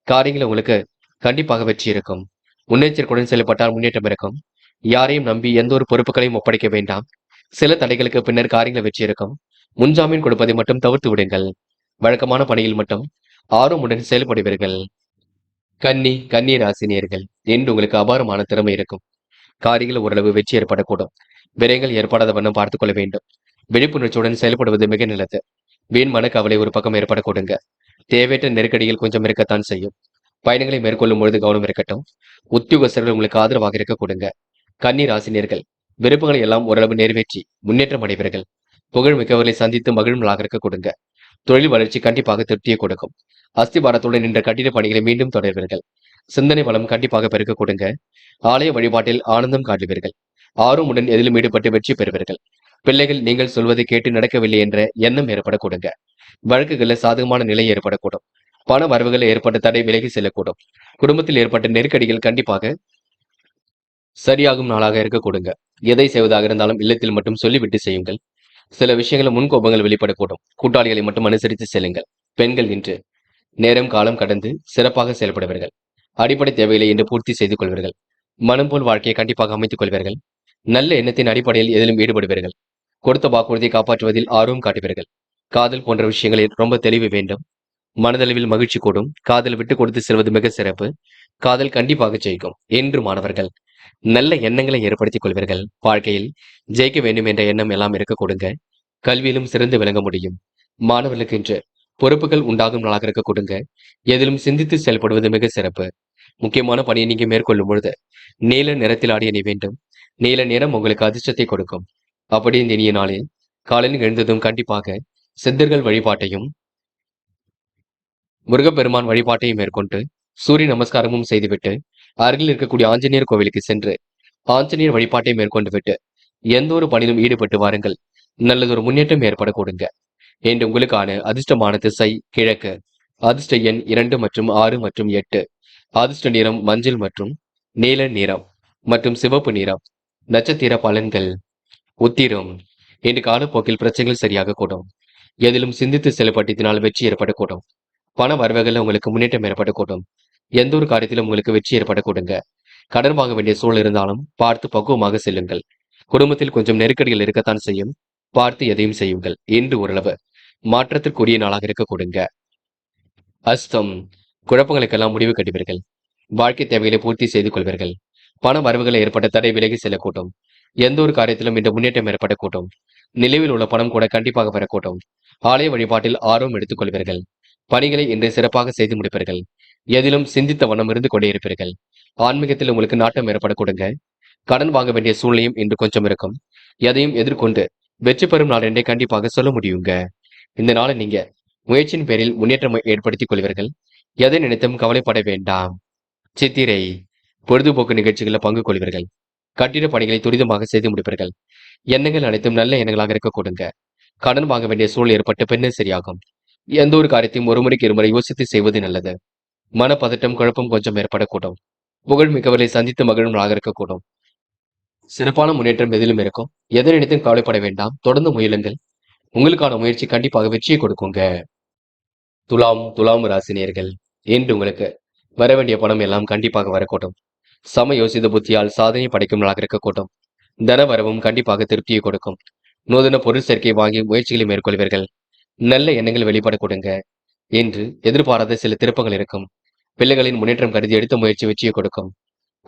காரியங்கள் உங்களுக்கு கண்டிப்பாக வெற்றி இருக்கும். முன்னெச்சரிக்கையுடன் செயல்பட்டால் முன்னேற்றம் இருக்கும். யாரையும் நம்பி எந்த ஒரு பொறுப்புகளையும் ஒப்படைக்க வேண்டாம். சில தடைகளுக்கு பின்னர் காரியங்கள் வெற்றி இருக்கும். முன்ஜாமீன் கொடுப்பதை மட்டும் தவிர்த்து விடுங்கள். வழக்கமான பணியில் மட்டும் ஆர்வமுடன் செயல்படுவீர்கள். கன்னி ராசினியர்கள் என்று உங்களுக்கு அபாரமான திறமை இருக்கும். காரியங்கள் ஓரளவு வெற்றி ஏற்படக்கூடும். விரயங்கள் ஏற்படாத வண்ணம் பார்த்துக் கொள்ள வேண்டும். விழிப்புணர்ச்சியுடன் செயல்படுவது மிக நல்லது. வீண் மன கவலை ஒரு பக்கம் ஏற்பட கொடுங்க. தேவையற்ற நெருக்கடிகள் கொஞ்சம் இருக்கத்தான் செய்யும். பயணங்களை மேற்கொள்ளும் பொழுது கவனம் இருக்கட்டும். உத்தியோகஸ்தர்கள் உங்களுக்கு ஆதரவாக இருக்க கொடுங்க. கன்னி ராசினியர்கள் விருப்பங்களை எல்லாம் ஓரளவு நிறைவேற்றி முன்னேற்றம் அடைவீர்கள். புகழ் மிக்கவர்களை சந்தித்து மகிழ்வுகளாக இருக்க கொடுங்க. தொழில் வளர்ச்சி கண்டிப்பாக திருப்தியை கொடுக்கும். அஸ்திபாரத்துடன் நின்ற கட்டிட பணிகளை மீண்டும் தொடர்வீர்கள். சிந்தனை வளம் கண்டிப்பாக பெருக்க கொடுங்க. ஆலய வழிபாட்டில் ஆனந்தம் காட்டுவீர்கள். ஆர்வமுடன் எதிலும் ஈடுபட்டு வெற்றி பெறுவீர்கள். பிள்ளைகள் நீங்கள் சொல்வதை கேட்டு நடக்கவில்லை என்ற எண்ணம் ஏற்பட கொடுங்க. வழக்குகளில் சாதகமான நிலை ஏற்படக்கூடும். பண வரவுகள் ஏற்பட்ட தடை விலகி செல்லக்கூடும். குடும்பத்தில் ஏற்பட்ட நெருக்கடிகள் கண்டிப்பாக சரியாகும் நாளாக இருக்க கொடுங்க. எதை செய்வதாக இருந்தாலும் இல்லத்தில் மட்டும் சொல்லிவிட்டு செய்யுங்கள். சில விஷயங்கள் முன்கோபங்கள் வெளிப்படக்கூடும். கூட்டாளிகளை மட்டும் அனுசரித்து செல்லுங்கள். பெண்கள் இன்று நேரம் காலம் கடந்து சிறப்பாக செயல்படுவீர்கள். அடிப்படை தேவைகளை இன்று பூர்த்தி செய்து கொள்வீர்கள். மனம் போல் வாழ்க்கையை கண்டிப்பாக அமைத்துக் கொள்வீர்கள். நல்ல எண்ணத்தின் அடிப்படையில் எதிலும் ஈடுபடுவீர்கள். கொடுத்த வாக்குறுதியை காப்பாற்றுவதில் ஆர்வம் காட்டுவீர்கள். காதல் போன்ற விஷயங்களில் ரொம்ப தெளிவு வேண்டும். மனதளவில் மகிழ்ச்சி கூடும். காதல் விட்டு கொடுத்து செல்வது மிக சிறப்பு. காதல் கண்டிப்பாக ஜெயிக்கும் என்று மாணவர்கள் நல்ல எண்ணங்களை ஏற்படுத்திக் கொள்வீர்கள். வாழ்க்கையில் ஜெயிக்க வேண்டும் என்ற எண்ணம் எல்லாம் இருக்க கொடுங்க. கல்வியிலும் சிறந்து விளங்க முடியும். மாணவர்களுக்கு இன்று பொறுப்புகள் உண்டாகும் நாளாக இருக்க கொடுங்க. எதிலும் சிந்தித்து செயல்படுவது மிக சிறப்பு. முக்கியமான பணியை நீங்க மேற்கொள்ளும் பொழுது நீல நிறத்தில் ஆடிய அணி வேண்டும். நீல நிறம் உங்களுக்கு அதிர்ஷ்டத்தை கொடுக்கும். அப்படி இந்த இனிய நாளில் காலையில் எழுந்ததும் கண்டிப்பாக சித்தர்கள் வழிபாட்டையும் முருகப்பெருமான் வழிபாட்டையும் மேற்கொண்டு சூரிய நமஸ்காரமும் செய்துவிட்டு அருகில் இருக்கக்கூடிய ஆஞ்சநேயர் கோவிலுக்கு சென்று ஆஞ்சநேயர் வழிபாட்டை மேற்கொண்டு விட்டு எந்த ஒரு பணியிலும் ஈடுபட்டு வாருங்கள். நல்லதொரு முன்னேற்றம் ஏற்பட கொடுங்க என்று உங்களுக்கான அதிர்ஷ்டமான திசை கிழக்கு. அதிர்ஷ்ட எண் 2 மற்றும் 6 மற்றும் 8. அதிர்ஷ்ட நிறம் மஞ்சள் மற்றும் நீல நிறம் மற்றும் சிவப்பு நிறம். நட்சத்திர பலன்கள். உத்திரம். இன்று காலப்போக்கில் பிரச்சனைகள் சரியாக கூடும். எதிலும் சிந்தித்து செயல்பட்டதினால் வெற்றி ஏற்படக்கூடும். பண வரவுகள் உங்களுக்கு முன்னேற்றம் ஏற்படக்கூடும். எந்த ஒரு காரியத்திலும் உங்களுக்கு வெற்றி ஏற்பட கொடுங்க. கடன் வாங்க வேண்டிய சூழல் இருந்தாலும் பார்த்து பக்குவமாக செல்லுங்கள். குடும்பத்தில் கொஞ்சம் நெருக்கடிகள் இருக்கத்தான் செய்யும். பார்த்து எதையும் செய்யுங்கள். இன்று ஓரளவு மாற்றத்திற்குரிய நாளாக இருக்க கொடுங்க. அஸ்தம், குழப்பங்களுக்கெல்லாம் முடிவு கட்டுவீர்கள். வாழ்க்கை தேவைகளை பூர்த்தி செய்து கொள்வீர்கள். பண வரவுகளை ஏற்பட்ட தடை விலகி செல்லக்கூடும். எந்த ஒரு காரியத்திலும் இந்த முன்னேற்றம் ஏற்படக்கூடும். நிலுவில் உள்ள பணம் கூட கண்டிப்பாக வரக்கூடும். ஆலய வழிபாட்டில் ஆர்வம் எடுத்துக் கொள்வீர்கள். பணிகளை இன்று சிறப்பாக செய்து முடிப்பீர்கள். எதிலும் சிந்தித்த வண்ணம் இருந்து கொண்டே இருப்பீர்கள். ஆன்மீகத்தில் உங்களுக்கு நாட்டம் ஏற்பட கொடுங்க. கடன் வாங்க வேண்டிய சூழ்நிலையும் இன்று கொஞ்சம் இருக்கும். எதையும் எதிர்கொண்டு வெற்றி பெறும் நாள் என்றே கண்டிப்பாக சொல்ல முடியுங்க. இந்த நாளை நீங்க முயற்சியின் பேரில் முன்னேற்றம் ஏற்படுத்திக் கொள்வீர்கள். எதை நினைத்தும் கவலைப்பட வேண்டாம். சித்திரை, பொழுதுபோக்கு நிகழ்ச்சிகளில் பங்கு கொள்வீர்கள். கட்டிட பணிகளை துரிதமாக செய்து முடிப்பீர்கள். எண்ணங்கள் அனைத்தும் நல்ல எண்ணங்களாக இருக்க கொடுங்க. கடன் வாங்க வேண்டிய சூழல் ஏற்பட்டு பின்னர் சரியாகும். எந்த ஒரு காரியத்தையும் ஒரு முறைக்கு இருமுறை யோசித்து செய்வது நல்லது. மனப்பதட்டம், குழப்பம் கொஞ்சம் ஏற்படக்கூடும். புகழ் மிக்கவர்களை சந்தித்து மகிழும் நாளாக இருக்கக்கூடும். சிறப்பான முன்னேற்றம் எதிலும் இருக்கும். எதை நினைத்தும் கவலைப்பட வேண்டாம். தொடர்ந்து முயலுங்கள். உங்களுக்கான முயற்சி கண்டிப்பாக வெற்றியை கொடுக்குங்க. துலாம் ராசினியர்கள், இன்று உங்களுக்கு வர வேண்டிய பணம் எல்லாம் கண்டிப்பாக வரக்கூடும். சம யோசித புத்தியால் சாதனை படைக்கும் நாளாக இருக்கக்கூடும். தன வரவும் கண்டிப்பாக திருப்தியை கொடுக்கும். நூதன பொருள் சேர்க்கை வாங்கி முயற்சிகளை மேற்கொள்வீர்கள். நல்ல எண்ணங்கள் வெளிப்பட கொடுங்க. இன்று எதிர்பாராத சில திருப்பங்கள் இருக்கும். பிள்ளைகளின் முன்னேற்றம் கருதி எடுத்த முயற்சி வெற்றியை கொடுக்கும்.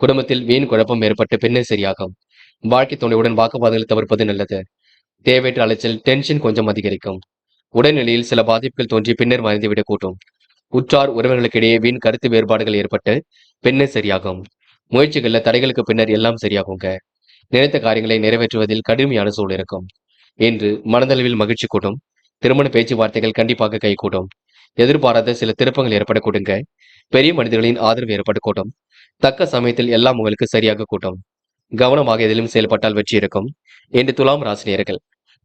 குடும்பத்தில் வீண் குழப்பம் ஏற்பட்டு பின்னர் சரியாகும். வாழ்க்கை துணையுடன் வாக்குவாதங்களை தவிர்ப்பது நல்லது. தேவையற்ற அலைச்சல், டென்ஷன் கொஞ்சம் அதிகரிக்கும். உடல்நிலையில் சில பாதிப்புகள் தோன்றி பின்னர் மறைந்துவிடக் கூட்டும். உற்றார் உறவினர்களுக்கிடையே வீண் கருத்து வேறுபாடுகள் ஏற்பட்டு பின்னர் சரியாகும். முயற்சிகள்ல தடைகளுக்கு பின்னர் எல்லாம் சரியாகுங்க. நினைத்த காரியங்களை நிறைவேற்றுவதில் கடுமையான சூழல் இருக்கும். இன்று மனதளவில் மகிழ்ச்சி கூட்டும். திருமண பேச்சுவார்த்தைகள் கண்டிப்பாக கைகூடும். எதிர்பாராத சில திருப்பங்கள் ஏற்படக்கூடுங்க. பெரிய மனிதர்களின் ஆதரவு ஏற்படக்கூடும். தக்க சமயத்தில் எல்லாம் உங்களுக்கு சரியாக கூட்டும். கவனமாக எதிலும் செயல்பட்டால் வெற்றி இருக்கும். என்று துலாம் ராசினியர்கள்,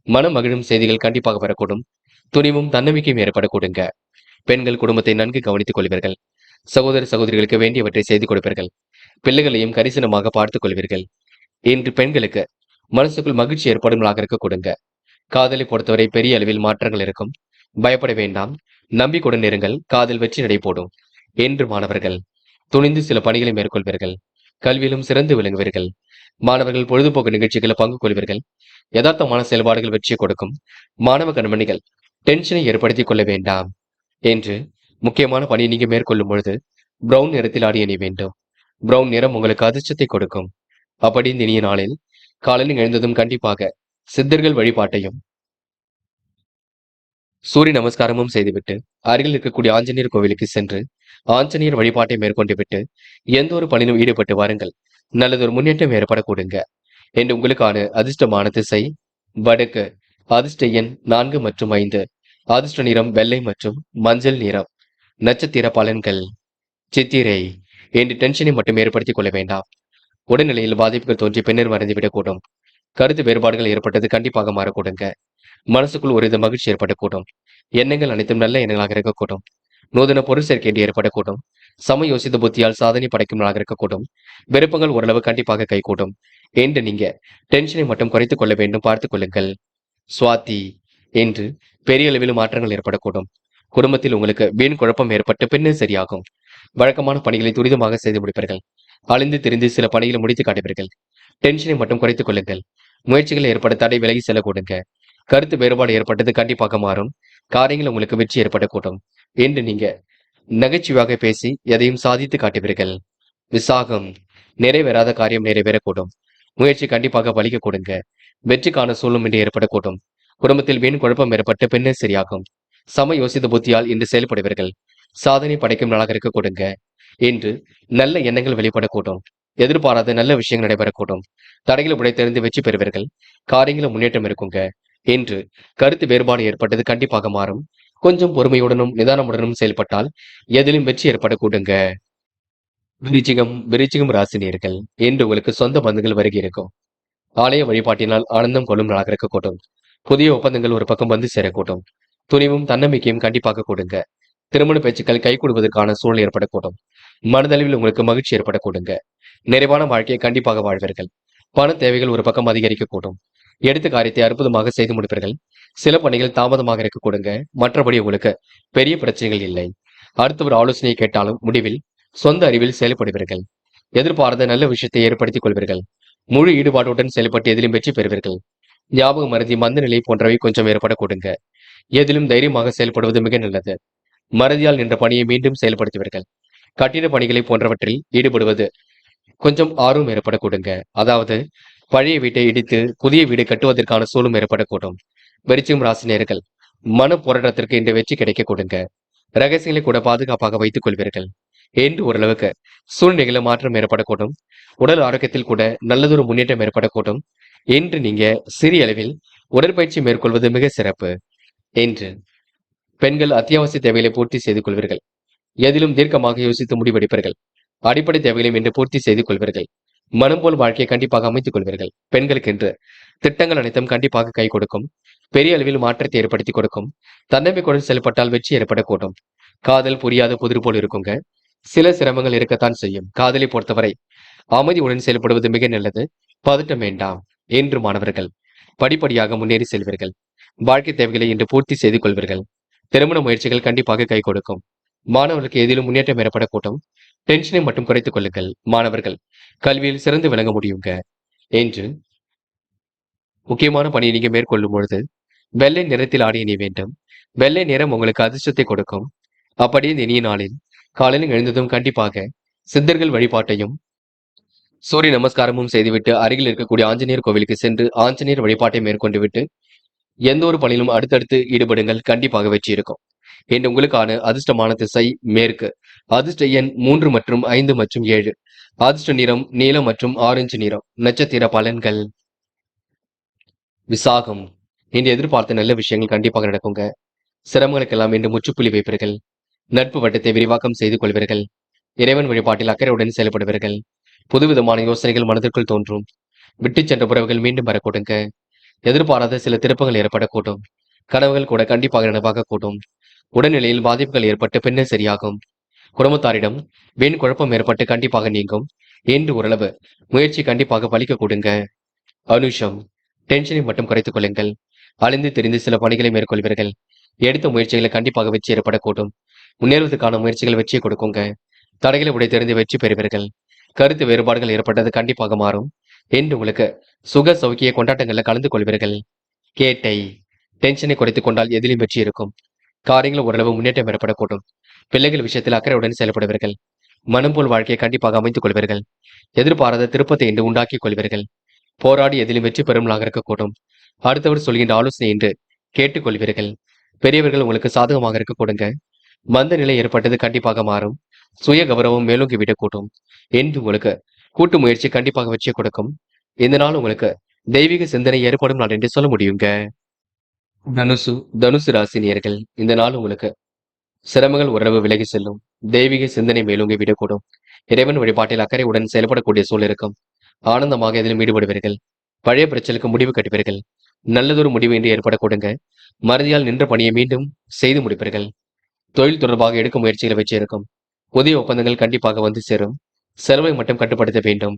மனம் மகிழும் செய்திகள் கண்டிப்பாக வரக்கூடும். துணிவும் தன்னம்பிக்கையும் ஏற்படக்கூடுங்க. பெண்கள் குடும்பத்தை நன்கு கவனித்துக் கொள்வீர்கள். சகோதர சகோதரிகளுக்கு வேண்டியவற்றை செய்து கொடுப்பீர்கள். பிள்ளைகளையும் கரிசனமாக பார்த்துக் கொள்வீர்கள். இன்று பெண்களுக்கு மனசுக்குள் மகிழ்ச்சி ஏற்படும் நாளாக இருக்க கொடுங்க. காதலை பொறுத்தவரை பெரிய அளவில் மாற்றங்கள் இருக்கும். பயப்பட வேண்டாம். நம்பிக்கையுடன் இருங்கள். காதல் வெற்றி நடை போடும். என்று மாணவர்கள் துணிந்து சில பணிகளை மேற்கொள்வீர்கள். கல்வியிலும் சிறந்து விளங்குவீர்கள். மாணவர்கள் பொழுதுபோக்கு நிகழ்ச்சிகளில் பங்கு கொள்வீர்கள். யதார்த்தமான செயல்பாடுகள் வெற்றியை கொடுக்கும். மாணவ கண்மணிகள் டென்ஷனை ஏற்படுத்திக் கொள்ள வேண்டாம். என்று முக்கியமான பணியை நீங்க மேற்கொள்ளும் பொழுது பிரவுன் நிறத்தில் ஆடி அணி வேண்டும். பிரவுன் நிறம் உங்களுக்கு அதிர்ஷ்டத்தை கொடுக்கும். அப்படி இந்த இனிய நாளில் காலையில் எழுந்ததும் கண்டிப்பாக சித்தர்கள் வழிபாட்டையும் சூரிய நமஸ்காரமும் செய்துவிட்டு அருகில் இருக்கக்கூடிய ஆஞ்சநேயர் கோவிலுக்கு சென்று ஆஞ்சநேயர் வழிபாட்டை மேற்கொண்டு விட்டு எந்த ஒரு பணியிலும் ஈடுபட்டு வாருங்கள். நல்லதொரு முன்னேற்றம் ஏற்படக்கூடுங்க. என்று உங்களுக்கான அதிர்ஷ்டமான திசை வடக்கு. அதிர்ஷ்ட எண் 4 மற்றும் 5. அதிர்ஷ்ட நிறம் வெள்ளை மற்றும் மஞ்சள் நிறம். நட்சத்திர பலன்கள். சித்திரை, என்று டென்ஷனை மட்டும் ஏற்படுத்திக் கொள்ள வேண்டாம். உடல்நிலையில் பாதிப்புகள் தோன்றி பின்னர் மறைந்துவிடக்கூடும். கருத்து வேறுபாடுகள் ஏற்பட்டது கண்டிப்பாக மாறக்கூடுங்க. மனசுக்குள் ஒரு மகிழ்ச்சி ஏற்படக்கூடும். எண்ணங்கள் அனைத்தும் நல்ல எண்ணங்களாக இருக்கக்கூடும். நூதன பொருள் சேர்க்கை ஏற்படக்கூடும். சம யோசித்த புத்தியால் சாதனை படைக்கும் நாளாக இருக்கக்கூடும். விருப்பங்கள் ஓரளவு கண்டிப்பாக கைகூடும். என்று நீங்க டென்ஷனை மட்டும் குறைத்துக் கொள்ள வேண்டும். பார்த்துக் கொள்ளுங்கள். சுவாதி, என்று பெரிய அளவில் மாற்றங்கள் ஏற்படக்கூடும். குடும்பத்தில் உங்களுக்கு வீண் குழப்பம் ஏற்பட்டு பின்னர் சரியாகும். வழக்கமான பணிகளை துரிதமாக செய்து முடிப்பீர்கள். அழிந்து திரிந்து சில பணிகளை முடித்து காட்டுவீர்கள். டென்ஷனை மட்டும் குறைத்துக் கொள்ளுங்கள். முயற்சிகள் ஏற்பட தடை விலகி செல்ல கொடுங்க. கருத்து வேறுபாடு ஏற்பட்டது கண்டிப்பாக மாறும். காரியங்கள் உங்களுக்கு வெற்றி ஏற்படக்கூடும். என்று நீங்க நகைச்சுவையாக பேசி எதையும் சாதித்து காட்டுவீர்கள். விசாகம், நிறைவேறாத காரியம் நிறைவேறக்கூடும். முயற்சி கண்டிப்பாக பலிக்க கொடுங்க. வெற்றிக்கான சூழ்நிலை ஏற்படக்கூடும். குடும்பத்தில் வீண் குழப்பம் ஏற்பட்டு பின்னர் சரியாகும். சம யோசித்த புத்தியால் இன்று செயல்படுவீர்கள். சாதனை படைக்கும் நாளாக இருக்க கொடுங்க. என்று நல்ல எண்ணங்கள் வெளிப்படக்கூடும். எதிர்பாராத நல்ல விஷயங்கள் நடைபெறக்கூடும். தடைகளை உடைத்தெறிந்து வெற்றி பெறுவீர்கள். காரியங்களும் முன்னேற்றம் இருக்குங்க. என்று கருத்து வேறுபாடு ஏற்பட்டது கண்டிப்பாக மாறும். கொஞ்சம் பொறுமையுடனும் நிதானமுடனும் செயல்பட்டால் எதிலும் வெற்றி ஏற்படக்கூடுங்க. விருச்சிகம் ராசினியர்கள், என்று உங்களுக்கு சொந்த பந்துகள் வருகை இருக்கும். ஆலய வழிபாட்டினால் ஆனந்தம் கொள்ளும் நாளாக இருக்கக்கூடும். புதிய ஒப்பந்தங்கள் ஒரு பக்கம் வந்து சேரக்கூடும். துணிவும் தன்னம்பிக்கையும் கண்டிப்பாக கொடுங்க. திருமண பேச்சுக்கள் கைகூடுவதற்கான சூழல் ஏற்படக்கூடும். மனதளவில் உங்களுக்கு மகிழ்ச்சி ஏற்படக்கூடுங்க. நிறைவான வாழ்க்கையை கண்டிப்பாக வாழ்வீர்கள். பண தேவைகள் ஒரு பக்கம் அதிகரிக்கக்கூடும். எடுத்த காரியத்தை அற்புதமாக செய்து முடிப்பீர்கள். சில பணிகள் தாமதமாக இருக்க கொடுங்க. மற்றபடி உங்களுக்கு பெரிய பிரச்சனைகள் இல்லை. அடுத்தவர் ஆலோசனையை கேட்டாலும் முடிவில் சொந்த அறிவில் செயல்படுவீர்கள். எதிர்பார்த்த நல்ல விஷயத்தை ஏற்படுத்திக் கொள்வீர்கள். முழு ஈடுபாட்டுடன் செயல்பட்டு எதிலும் வெற்றி பெறுவீர்கள். ஞாபக மறதி, மந்த நிலை போன்றவை கொஞ்சம் ஏற்படக்கூடுங்க. எதிலும் தைரியமாக செயல்படுவது மிக நல்லது. மறதியால் நின்ற பணியை மீண்டும் செயல்படுத்துவீர்கள். கட்டிட பணிகளை போன்றவற்றில் ஈடுபடுவது கொஞ்சம் ஆர்வம் ஏற்படக்கூடுங்க. அதாவது பழைய வீட்டை இடித்து புதிய வீடு கட்டுவதற்கான சூழலும் ஏற்படக்கூடும். விருச்சிகம் ராசினியர்கள் மன போராட்டத்திற்கு இன்று வெற்றி கிடைக்க கொடுங்க. ரகசியங்களை கூட பாதுகாப்பாக வைத்துக் கொள்வீர்கள் என்று ஓரளவுக்கு சூழ்நிலைகளை மாற்றம் ஏற்படக்கூடும். உடல் ஆரோக்கியத்தில் கூட நல்லதொரு முன்னேற்றம் ஏற்படக்கூடும் என்று நீங்க சிறிய அளவில் உடற்பயிற்சி மேற்கொள்வது மிக சிறப்பு என்று பெண்கள் அத்தியாவசிய தேவைகளை பூர்த்தி செய்து கொள்வீர்கள். எதிலும் தீர்க்கமாக யோசித்து முடிவெடுப்பீர்கள். அடிப்படை தேவைகளையும் இன்று பூர்த்தி செய்து கொள்வீர்கள். மனம் போல் வாழ்க்கையை கண்டிப்பாக அமைத்துக் கொள்வீர்கள். பெண்களுக்கு என்று திட்டங்கள் அனைத்தும் கண்டிப்பாக கை கொடுக்கும். பெரிய அளவில் மாற்றத்தை ஏற்படுத்தி கொடுக்கும். தன்னம்பிக்கையுடன் செயல்பட்டால் வெற்றி ஏற்படக்கூடும். காதல் புரியாத புதிர் போல் இருக்குங்க. சில சிரமங்கள் இருக்கத்தான் செய்யும். காதலை பொறுத்தவரை அமைதியுடன் செயல்படுவது மிக நல்லது. பதட்டம் வேண்டாம் என்று மாணவர்கள் படிப்படியாக முன்னேறி செல்வீர்கள். வாழ்க்கை தேவைகளை இன்று பூர்த்தி செய்து கொள்வீர்கள். திருமண முயற்சிகள் கண்டிப்பாக கை கொடுக்கும். மாணவர்களுக்கு எதிலும் முன்னேற்றம் ஏற்படக்கூடும். டென்ஷனை மட்டும் குறைத்துக் கொள்ளுங்கள். மாணவர்கள் கல்வியில் சிறந்து விளங்க முடியுங்க என்று முக்கியமான பணியை நீங்க மேற்கொள்ளும் பொழுது வெள்ளை நிறத்தில் ஆடை அணிய வேண்டும். வெள்ளை நிறம் உங்களுக்கு அதிர்ஷ்டத்தை கொடுக்கும். அப்படியே இந்த இனிய நாளில் காலையில் எழுந்ததும் கண்டிப்பாக சித்தர்கள் வழிபாட்டையும் சூரிய நமஸ்காரமும் செய்துவிட்டு அருகில் இருக்கக்கூடிய ஆஞ்சநேயர் கோவிலுக்கு சென்று ஆஞ்சநேயர் வழிபாட்டை மேற்கொண்டு விட்டு எந்த ஒரு பணியிலும் அடுத்தடுத்து ஈடுபடுங்கள். கண்டிப்பாக வெற்றி இருக்கும். இன்று உங்களுக்கான அதிர்ஷ்டமான திசை மேற்கு. அதிர்ஷ்ட எண் 3 மற்றும் 5 மற்றும் 7. அதிர்ஷ்ட நிறம் நீலம் மற்றும் ஆரஞ்சு நிறம். நட்சத்திர பலன்கள். விசாகம். இன்று எதிர்பார்த்த நல்ல விஷயங்கள் கண்டிப்பாக நடக்குங்க. சிரமங்களுக்கெல்லாம் இன்று முற்றுப்புள்ளி வைப்பீர்கள். நட்பு வட்டத்தை விரிவாக்கம் செய்து கொள்வீர்கள். இறைவன் வழிபாட்டில் அக்கறையுடன் செயல்படுவீர்கள். புதுவிதமான யோசனைகள் மனதிற்குள் தோன்றும். விட்டு சென்ற உறவுகள் மீண்டும் வரக்கூடுங்க. எதிர்பாராத சில திருப்பங்கள் ஏற்படக்கூடும். கனவுகள் கூட கண்டிப்பாக நனவாகக்கூடும். உடல்நிலையில் பாதிப்புகள் ஏற்பட்டு பின்னர் சரியாகும். குடும்பத்தாரிடம் வீண் குழப்பம் ஏற்பட்டு கண்டிப்பாக நீங்கும் என்று ஓரளவு முயற்சி கண்டிப்பாக பலிக்க கொடுங்க. அனுஷம். டென்ஷனை மட்டும் குறைத்துக் கொள்ளுங்கள். அழிந்து தெரிந்து சில பணிகளை மேற்கொள்வீர்கள். எடுத்த முயற்சிகளை கண்டிப்பாக வெற்றி ஏற்படக்கூடும். முன்னேறுவதற்கான முயற்சிகள் வெற்றியை கொடுக்குங்க. தடைகளை உடைத்தெறிந்து வெற்றி பெறுவீர்கள். கருத்து வேறுபாடுகள் ஏற்பட்டது கண்டிப்பாக மாறும் என்று உங்களுக்கு சுக சௌக்கிய கொண்டாட்டங்களில் கலந்து கொள்வீர்கள். கேட்டை. டென்ஷனை குறைத்துக் கொண்டால் எதிலும் வெற்றி இருக்கும். காரியங்கள் ஓரளவு முன்னேற்றம் ஏற்படக்கூடும். பிள்ளைகள் விஷயத்தில் அக்கறையுடன் செயல்படுவீர்கள். மனம் போல் வாழ்க்கையை கண்டிப்பாக அமைத்துக் கொள்வீர்கள். எதிர்பாராத திருப்பத்தை இன்று உண்டாக்கிக் கொள்வீர்கள். போராடி எதிலும் வெற்றி பெறும்லாக இருக்கக்கூடும். அடுத்தவர் சொல்கின்ற ஆலோசனை என்று கேட்டுக்கொள்வீர்கள். பெரியவர்கள் உங்களுக்கு சாதகமாக இருக்க கொடுங்க. மந்த நிலை ஏற்பட்டது கண்டிப்பாக மாறும். சுய கௌரவம் மேலோங்கி விடக்கூடும் என்று உங்களுக்கு கூட்டு முயற்சி கண்டிப்பாக வெற்றி கொடுக்கும். இந்த நாள் உங்களுக்கு தெய்வீக சிந்தனை ஏற்படும் நாள் என்று சொல்ல முடியுங்க. தனுசு. தனுசு ராசினியர்கள் இந்த நாள் உங்களுக்கு சிரமங்கள் ஓரளவு விலகி செல்லும். தெய்வீக சிந்தனை மேலோங்கி விடக்கூடும். இறைவன் வழிபாட்டில் அக்கறையுடன் செயல்படக்கூடிய சூழல் இருக்கும். ஆனந்தமாக இதிலும் ஈடுபடுவீர்கள். பழைய பிரச்சனைக்கு முடிவு கட்டுவீர்கள். நல்லதொரு முடிவு என்று ஏற்படக்கூடுங்க. மறதியால் நின்ற பணியை மீண்டும் செய்து முடிப்பீர்கள். தொழில் தொடர்பாக எடுக்கும் முயற்சிகளை வெற்றி இருக்கும். புதிய ஒப்பந்தங்கள் கண்டிப்பாக வந்து சேரும். செலவை மட்டும் கட்டுப்படுத்த வேண்டும்.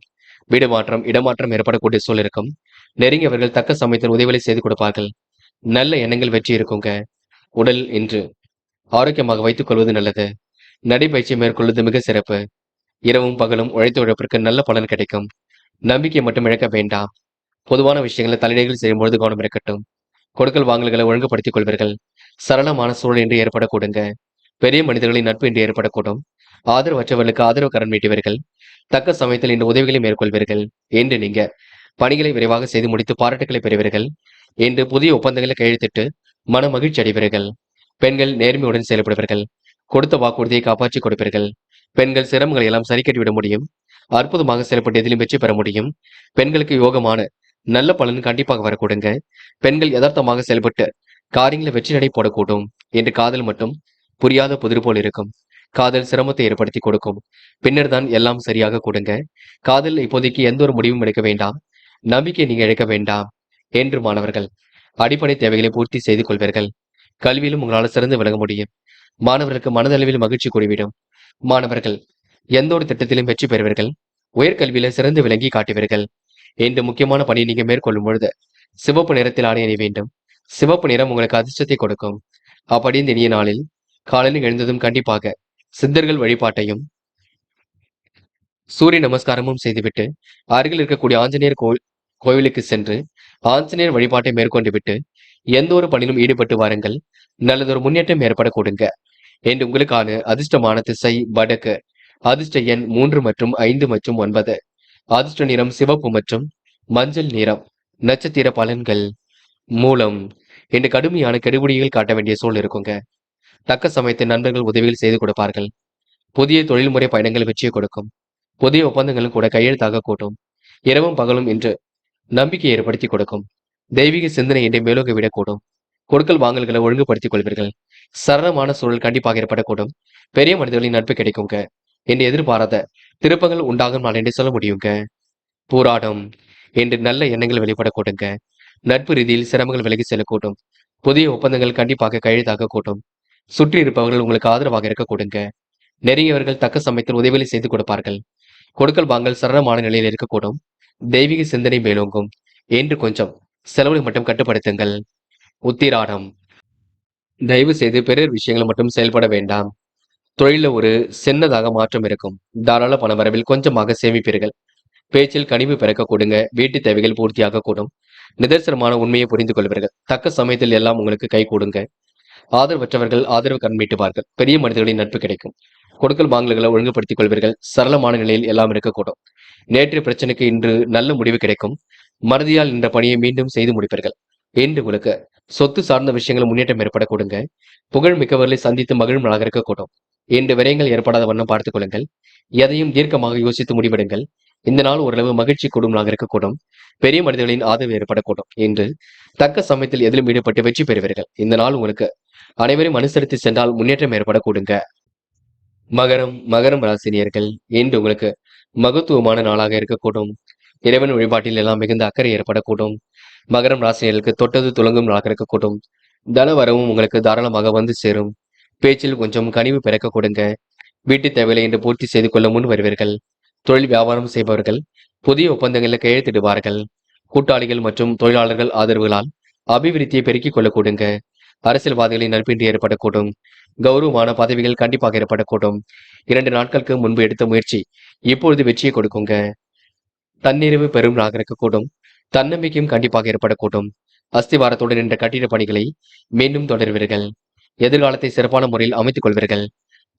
வீடு மாற்றம், இடமாற்றம் ஏற்படக்கூடிய சூழல் இருக்கும். நெருங்கியவர்கள் தக்க சமயத்தில் உதவிகளை செய்து கொடுப்பார்கள். நல்ல எண்ணங்கள் வெற்றி இருக்குங்க. உடல் இன்று ஆரோக்கியமாக வைத்துக் கொள்வது நல்லது. நடைபயிற்சி மேற்கொள்வது மிக சிறப்பு. இரவும் பகலும் உழைத்து உழைப்பிற்கு நல்ல பலன் கிடைக்கும். நம்பிக்கை மட்டும் இழக்க வேண்டாம். பொதுவான விஷயங்களை தலைநீகள் செய்யும்பொழுது கவனம் இருக்கட்டும். கொடுக்கல் வாங்கல்களை ஒழுங்குபடுத்திக் கொள்வீர்கள். சரளமான சூழல் என்று ஏற்படக்கூடுங்க. பெரிய மனிதர்களின் நட்பு என்று ஏற்படக்கூடும். ஆதரவற்றவர்களுக்கு ஆதரவு கரம் நீட்டுவீர்கள். தக்க சமயத்தில் இந்த உதவிகளை மேற்கொள்வீர்கள் என்று நீங்க பணிகளை விரைவாக செய்து முடித்து பாராட்டுகளை பெறுவீர்கள். என்று புதிய ஒப்பந்தங்களை கையெழுத்திட்டு மன மகிழ்ச்சி அடைவீர்கள். பெண்கள் நேர்மையுடன் செயல்படுவீர்கள். கொடுத்த வாக்குறுதியை காப்பாற்றி கொடுப்பீர்கள். பெண்கள் சிரமங்களை எல்லாம் சரி கட்டிவிட முடியும். அற்புதமாக செயல்பட்டு எதிலும் வெற்றி பெற முடியும். பெண்களுக்கு யோகமான நல்ல பலன் கண்டிப்பாக வரக்கூடுங்க. பெண்கள் யதார்த்தமாக செயல்பட்டு காரியங்களை வெற்றி நடை போடக்கூடும் என்று காதல் மட்டும் புரியாத புதிர் போல் இருக்கும். காதல் சிரமத்தை ஏற்படுத்தி கொடுக்கும். பின்னர் தான் எல்லாம் சரியாக கொடுங்க. காதல் இப்போதைக்கு எந்த ஒரு முடிவும் எடுக்க வேண்டாம். நம்பிக்கை நீங்க இழக்க வேண்டாம் என்று மாணவர்கள் அடிப்படை தேவைகளை பூர்த்தி செய்து கொள்வீர்கள். கல்வியிலும் உங்களால் சிறந்து விளங்க முடியும். மாணவர்களுக்கு மனதளவில் மகிழ்ச்சி கூடிவிடும். மாணவர்கள் எந்த ஒரு திட்டத்திலும் வெற்றி பெறுவீர்கள். உயர்கல்வியில சிறந்து விளங்கி காட்டுவீர்கள் என்று முக்கியமான பணியை நீங்க மேற்கொள்ளும் பொழுது சிவப்பு நிறத்தில் ஆடை அணிய வேண்டும். சிவப்பு நிறம் உங்களுக்கு அதிர்ஷ்டத்தை கொடுக்கும். அப்படி இந்த இனிய நாளில் காலையில் எழுந்ததும் கண்டிப்பாக சித்தர்கள் வழிபாட்டையும் சூரிய நமஸ்காரமும் செய்துவிட்டு அருகில் இருக்கக்கூடிய ஆஞ்சநேயர் கோவிலுக்கு சென்று ஆஞ்சநேயர் வழிபாட்டை மேற்கொண்டு விட்டு எந்த ஒரு பணியிலும் ஈடுபட்டு வாருங்கள். நல்லதொரு முன்னேற்றம் ஏற்பட கொடுங்க. என்று உங்களுக்கான அதிர்ஷ்டமான திசை வடக்கு. அதிர்ஷ்ட எண் 3 மற்றும் 5 மற்றும் 9. அதிர்ஷ்ட நிறம் சிவப்பு மற்றும் மஞ்சள் நிறம். நட்சத்திர பலன்கள். மூலம். என்று கடுமையான கெடுபிடிகள் காட்ட வேண்டிய சூழல் இருக்குங்க. தக்க சமயத்தில் நண்பர்கள் உதவிகள் செய்து கொடுப்பார்கள். புதிய தொழில்முறை பயணங்கள் வெற்றியை கொடுக்கும். புதிய ஒப்பந்தங்களும் கூட கையெழுத்தாக கூட்டும். இரவும் பகலும் என்று நம்பிக்கை ஏற்படுத்தி கொடுக்கும். தெய்வீக சிந்தனை என்று மேலோங்க விடக்கூடும். கொடுக்கல் வாங்கல்களை ஒழுங்குபடுத்திக் கொள்வீர்கள். சரளமான சூழல் கண்டிப்பாக ஏற்படக்கூடும். பெரிய மனிதர்களின் நட்பு கிடைக்குங்க என்று எதிர்பாராத திருப்பங்கள் உண்டாகும் நாள் என்று சொல்ல முடியுங்க. போராடம் என்று நல்ல எண்ணங்கள் வெளிப்படக்கூடுங்க. நட்பு ரீதியில் சிரமங்கள் விலகி செல்லக்கூடும். புதிய ஒப்பந்தங்கள் கண்டிப்பாக கையெழுத்தாக கூட்டும். சுற்றி இருப்பவர்கள் உங்களுக்கு ஆதரவாக இருக்க கொடுங்க. நெருங்கியவர்கள் தக்க சமயத்தில் உதவிகளை செய்து கொடுப்பார்கள். கொடுக்கல் வாங்கல் சரளமான நிலையில் இருக்கக்கூடும். தெய்வீக சிந்தனை மேலோங்கும் என்று கொஞ்சம் செலவுகளை மட்டும் கட்டுப்படுத்துங்கள். உத்திராடம். தயவு செய்து பிறர் விஷயங்கள் மட்டும் செயல்பட வேண்டாம். தொழில ஒரு சின்னதாக மாற்றம் இருக்கும். தாராள பண வரவில் கொஞ்சமாக சேமிப்பீர்கள். பேச்சில் கனிவு பிறக்க கொடுங்க. வீட்டு தேவைகள் பூர்த்தியாக கூடும். நிதர்சனமான உண்மையை புரிந்து கொள்வீர்கள். தக்க சமயத்தில் எல்லாம் உங்களுக்கு கை கூடுங்க. ஆதரவற்றவர்கள் ஆதரவு கண் மீட்டுவார்கள். பெரிய மனிதர்களின் நட்பு கிடைக்கும். கொடுக்கல் வாங்கல்களை ஒழுங்குபடுத்திக் கொள்வீர்கள். சரளமான நிலையில் எல்லாம் இருக்கக்கூடும். நேற்றைய பிரச்சனைக்கு இன்று நல்ல முடிவு கிடைக்கும். மறதியால் இந்த பணியை மீண்டும் செய்து முடிப்பீர்கள். இன்று உங்களுக்கு சொத்து சார்ந்த விஷயங்கள் முன்னேற்றம் ஏற்பட கொடுங்க. புகழ் மிக்கவர்களை சந்தித்து மகிழும் நாளாக இருக்கக்கூடும். இன்று விரயங்கள் ஏற்படாத வண்ணம் பார்த்துக் கொள்ளுங்கள். எதையும் தீர்க்கமாக யோசித்து முடிவெடுங்கள். இந்த நாள் ஓரளவு மகிழ்ச்சி கூடும் நாளாக இருக்கக்கூடும். பெரிய மனிதர்களின் ஆதரவு ஏற்படக்கூடும். இன்று தக்க சமயத்தில் எதிலும் ஈடுபட்டு வெற்றி பெறுவீர்கள். இந்த நாள் உங்களுக்கு அனைவரையும் அனுசரித்து சென்றால் முன்னேற்றம் ஏற்பட கூடுங்க. மகரம் ராசினியர்கள் இன்று உங்களுக்கு மகத்துவமான நாளாக இருக்கக்கூடும். இறைவன் வழிபாட்டில் எல்லாம் மிகுந்த அக்கறை ஏற்படக்கூடும். மகரம் ராசினியர்களுக்கு தொட்டது துலங்கும் நாளாக இருக்கக்கூடும். தன வரவும் உங்களுக்கு தாராளமாக வந்து சேரும். பேச்சில் கொஞ்சம் கனிவு பிறக்க கொடுங்க. வீட்டு தேவைகளை இன்று பூர்த்தி செய்து கொள்ள முன் வருவீர்கள். தொழில் வியாபாரம் செய்பவர்கள் புதிய ஒப்பந்தங்களில் கையெழுத்திடுவார்கள். கூட்டாளிகள் மற்றும் தொழிலாளர்கள் ஆதரவுகளால் அபிவிருத்தியை பெருக்கிக் கொள்ள கொடுங்க. அரசியல்வாதிகளின் நட்பின்றி ஏற்படக்கூடும். கௌரவமான பதவிகள் கண்டிப்பாக ஏற்படக்கூடும். 2 நாட்களுக்கு முன்பு எடுத்த முயற்சி இப்பொழுது வெற்றியை கொடுக்குங்க. தன்னிறைவு பெரும் நாளாக இருக்கக்கூடும். தன்னம்பிக்கையும் கண்டிப்பாக ஏற்படக்கூடும். அஸ்திவாரத்துடன் நின்ற கட்டிட பணிகளை மீண்டும் தொடர்வீர்கள். எதிர்காலத்தை சிறப்பான முறையில் அமைத்துக் கொள்வீர்கள்.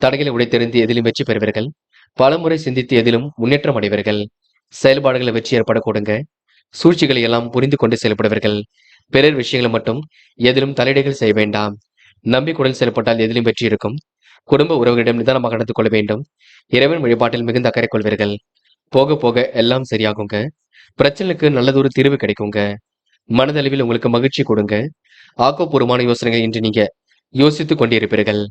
தடைகளை உடைத்தெறிந்து எதிலும் வெற்றி பெறுவீர்கள். பலமுறை சிந்தித்து எதிலும் முன்னேற்றம் அடைவீர்கள். செயல்பாடுகளை வெற்றி ஏற்படக்கூடுங்க. சூழ்ச்சிகளை எல்லாம் புரிந்து கொண்டு செயல்படுவீர்கள். பிறர் விஷயங்களை மட்டும் எதிலும் தலையீடுகள் செய்ய வேண்டாம். நம்பிக்கையுடன் செயல்பட்டால் எதிலும் வெற்றி இருக்கும். குடும்ப உறவுகளிடம் நிதானமாக நடந்து கொள்ள வேண்டும். இறைவன் வழிபாட்டில் மிகுந்த அக்கறை கொள்வீர்கள். போக போக எல்லாம் சரியாகுங்க. பிரச்சனைக்கு நல்லதொரு தீர்வு கிடைக்குங்க. மனதளவில் உங்களுக்கு மகிழ்ச்சி கொடுங்க. ஆக்கப்பூர்வமான யோசனைகள் இன்று நீங்க யோசித்துக் கொண்டிருப்பீர்கள்.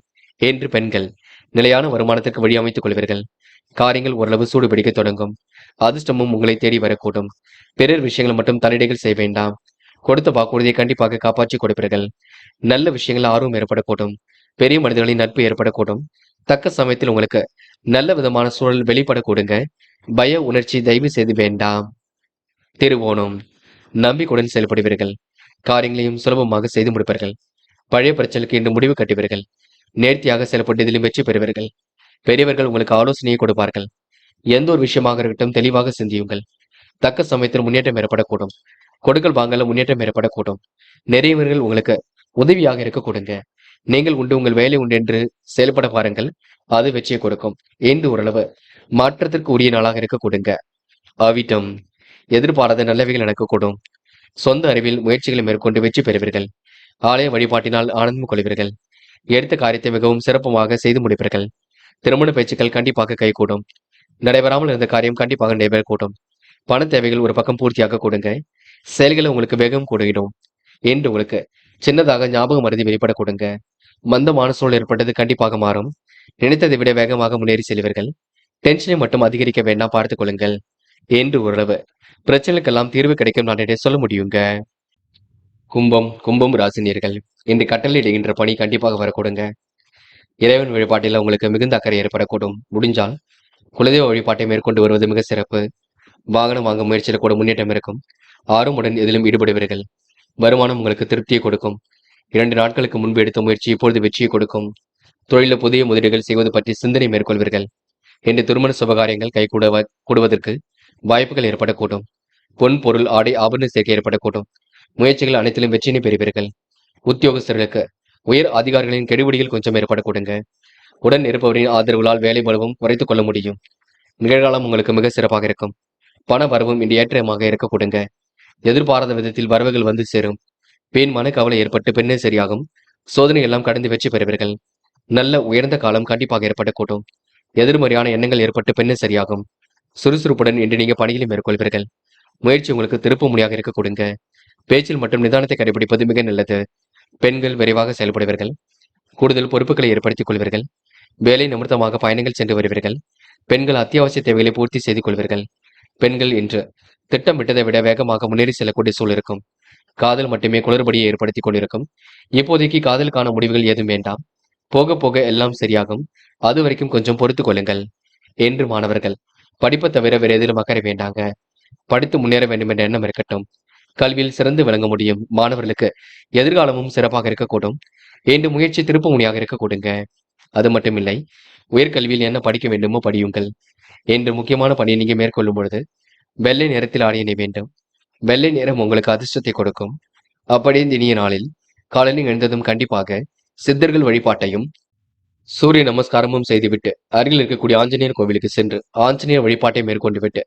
என்று பெண்கள் நிலையான வருமானத்திற்கு வழி அமைத்துக் கொள்வீர்கள். காரியங்கள் ஓரளவு சூடு பிடிக்க தொடங்கும். அதிர்ஷ்டமும் உங்களை தேடி வரக்கூடும். பிறர் விஷயங்கள் மட்டும் தலையீடுகள் செய்ய வேண்டாம். கொடுத்த வாக்குறுதியை கண்டிப்பாக காப்பாற்றி கொடுப்பீர்கள். நல்ல விஷயங்கள் ஆர்வம் ஏற்படக்கூடும். பெரிய மனிதர்களின் நட்பு ஏற்படக்கூடும். தக்க சமயத்தில் உங்களுக்கு நல்ல விதமான சூழல் வெளிப்படக்கூடுங்க. பய உணர்ச்சி தயவு செய்து வேண்டாம். திருவோணம். நம்பிக்கையுடன் செயல்படுவீர்கள். காரியங்களையும் சுலபமாக செய்து முடிப்பீர்கள். பழைய பிரச்சனைக்கு இன்று முடிவு கட்டுவீர்கள். நேர்த்தியாக செயல்பட்டு இதிலும் வெற்றி பெறுவீர்கள். பெரியவர்கள் உங்களுக்கு ஆலோசனையை கொடுப்பார்கள். எந்த ஒரு விஷயமாக இருக்கட்டும் தெளிவாக சிந்தியுங்கள். தக்க சமயத்தில் முன்னேற்றம் ஏற்படக்கூடும். கொடுக்கல் வாங்கல முன்னேற்றம் ஏற்படக்கூடும். நிறையவர்கள் உங்களுக்கு உதவியாக இருக்க கொடுங்க. நீங்கள் உண்டு உங்கள் வேலை உண்டு என்று செயல்பட பாருங்கள். அது வெற்றியை கொடுக்கும். என்று ஓரளவு மாற்றத்திற்கு உரிய நாளாக இருக்க கொடுங்க. அவிட்டம். எதிர்பாராத நல்லவைகள் நடக்கக்கூடும். சொந்த அறிவில் முயற்சிகளை மேற்கொண்டு வெற்றி பெறுவீர்கள். ஆலய வழிபாட்டினால் ஆனந்தம் கொள்வீர்கள். எடுத்த காரியத்தை மிகவும் சிறப்புமாக செய்து முடிப்பீர்கள். திருமண பேச்சுக்கள் கண்டிப்பாக கைகூடும். நடைபெறாமல் இருந்த காரியம் கண்டிப்பாக நடைபெறக்கூடும். பண தேவைகள் ஒரு பக்கம் பூர்த்தியாக கொடுங்க. செயல்களை உங்களுக்கு வேகம் கூடிடும். என்று உங்களுக்கு சின்னதாக ஞாபகம் மருதி வெளிப்பட கொடுங்க. மந்தமான சூழல் ஏற்பட்டது கண்டிப்பாக மாறும். நினைத்ததை விட வேகமாக முன்னேறி செல்வீர்கள். டென்ஷனை மட்டும் அதிகரிக்க வேண்டாம், பார்த்துக் கொள்ளுங்கள். என்று ஓரளவு பிரச்சனைக்கெல்லாம் தீர்வு கிடைக்கும் நான் சொல்ல முடியுங்க. கும்பம் ராசினியர்கள் இன்று கட்டளையிடுகின்ற பணி கண்டிப்பாக வரக்கூடுங்க. இறைவன் வழிபாட்டில் உங்களுக்கு மிகுந்த அக்கறை ஏற்படக்கூடும். முடிஞ்சால் குலதெய்வ வழிபாட்டை மேற்கொண்டு வருவது மிக சிறப்பு. வாகனம் வாங்க முயற்சியில் கூட முன்னேற்றம் இருக்கும். ஆர்வமுடன் எதிலும் ஈடுபடுவீர்கள். வருமானம் உங்களுக்கு திருப்தியை கொடுக்கும். 2 நாட்களுக்கு முன்பு எடுத்த முயற்சி இப்பொழுது வெற்றியை கொடுக்கும். தொழில புதிய முதலீடுகள் செய்வது பற்றி சிந்தனை மேற்கொள்வீர்கள். இன்று திருமண சுபகாரியங்கள் கூடுவதற்கு வாய்ப்புகள் ஏற்படக்கூடும். பொன் பொருள் ஆடை ஆபரண சேர்க்கை ஏற்படக்கூடும். முயற்சிகள் அனைத்திலும் வெற்றினை பெறுவீர்கள். உத்தியோகஸ்தர்களுக்கு உயர் அதிகாரிகளின் கெடுபிடிகள் கொஞ்சம் ஏற்படக்கூடுங்க. உடன் இருப்பவரின் ஆதரவுகளால் வேலை பலுவும் குறைத்துக் கொள்ள முடியும். நிகழ்காலம் உங்களுக்கு மிக சிறப்பாக இருக்கும். பண வரவும் இன்று ஏற்றமாக இருக்கக்கூடுங்க. எதிர்பாராத விதத்தில் வரவுகள் வந்து சேரும். பெண் மனக்கவலை ஏற்பட்டு பின்னே சரியாகும். சோதனை எல்லாம் கடந்து வெற்றி பெறுவீர்கள். நல்ல உயர்ந்த காலம் கண்டிப்பாக ஏற்படக்கூடும். எதிர்மறையான எண்ணங்கள் ஏற்பட்டு பின்னே சரியாகும். சுறுசுறுப்புடன் இன்று நீங்க பணிகளை மேற்கொள்வீர்கள். முயற்சி உங்களுக்கு திருப்பு முனையாக இருக்க கொடுங்க. பேச்சில் மற்றும் நிதானத்தை கடைபிடிப்பது மிக நல்லது. பெண்கள் விரைவாக செயல்படுவீர்கள். கூடுதல் பொறுப்புகளை ஏற்படுத்திக் கொள்வீர்கள். வேலை நிமித்தமாக பயணங்கள் சென்று வருவீர்கள். பெண்கள் அத்தியாவசிய தேவைகளை பூர்த்தி செய்து கொள்வீர்கள். பெண்கள் இன்று திட்டமிட்டதை விட வேகமாக முன்னேறி செல்லக்கூடிய சூழல் இருக்கும். காதல் மட்டுமே குளறுபடியை ஏற்படுத்திக் கொண்டிருக்கும். இப்போதைக்கு காதலுக்கான முடிவுகள் ஏதும் வேண்டாம். போக போக எல்லாம் சரியாகும். அது வரைக்கும் கொஞ்சம் பொறுத்துக் கொள்ளுங்கள். என்று மாணவர்கள் படிப்பை தவிர வேறு எதிலும் அக்கறை வேண்டாங்க. படித்து முன்னேற வேண்டும் என்ற எண்ணம் இருக்கட்டும். கல்வியில் சிறந்து விளங்க முடியும் மாணவர்களுக்கு எதிர்காலமும் சிறப்பாக இருக்கக்கூடும். என்று முயற்சி திருப்பு முனையாக இருக்க கொடுங்க. அது மட்டுமில்லை, உயர்கல்வியில் என்ன படிக்க வேண்டுமோ படியுங்கள். என்று முக்கியமான பணியை நீங்க மேற்கொள்ளும் பொழுது வெள்ளை நிறத்தில் ஆடியணை வேண்டும். வெள்ளை நிறம் உங்களுக்கு அதிர்ஷ்டத்தை கொடுக்கும். அப்படியே இந்த இனிய நாளில் காலையில் எழுந்ததும் கண்டிப்பாக சித்தர்கள் வழிபாட்டையும் சூரிய நமஸ்காரமும் செய்துவிட்டு அருகில் இருக்கக்கூடிய ஆஞ்சநேயர் கோவிலுக்கு சென்று ஆஞ்சநேயர் வழிபாட்டை மேற்கொண்டு விட்டு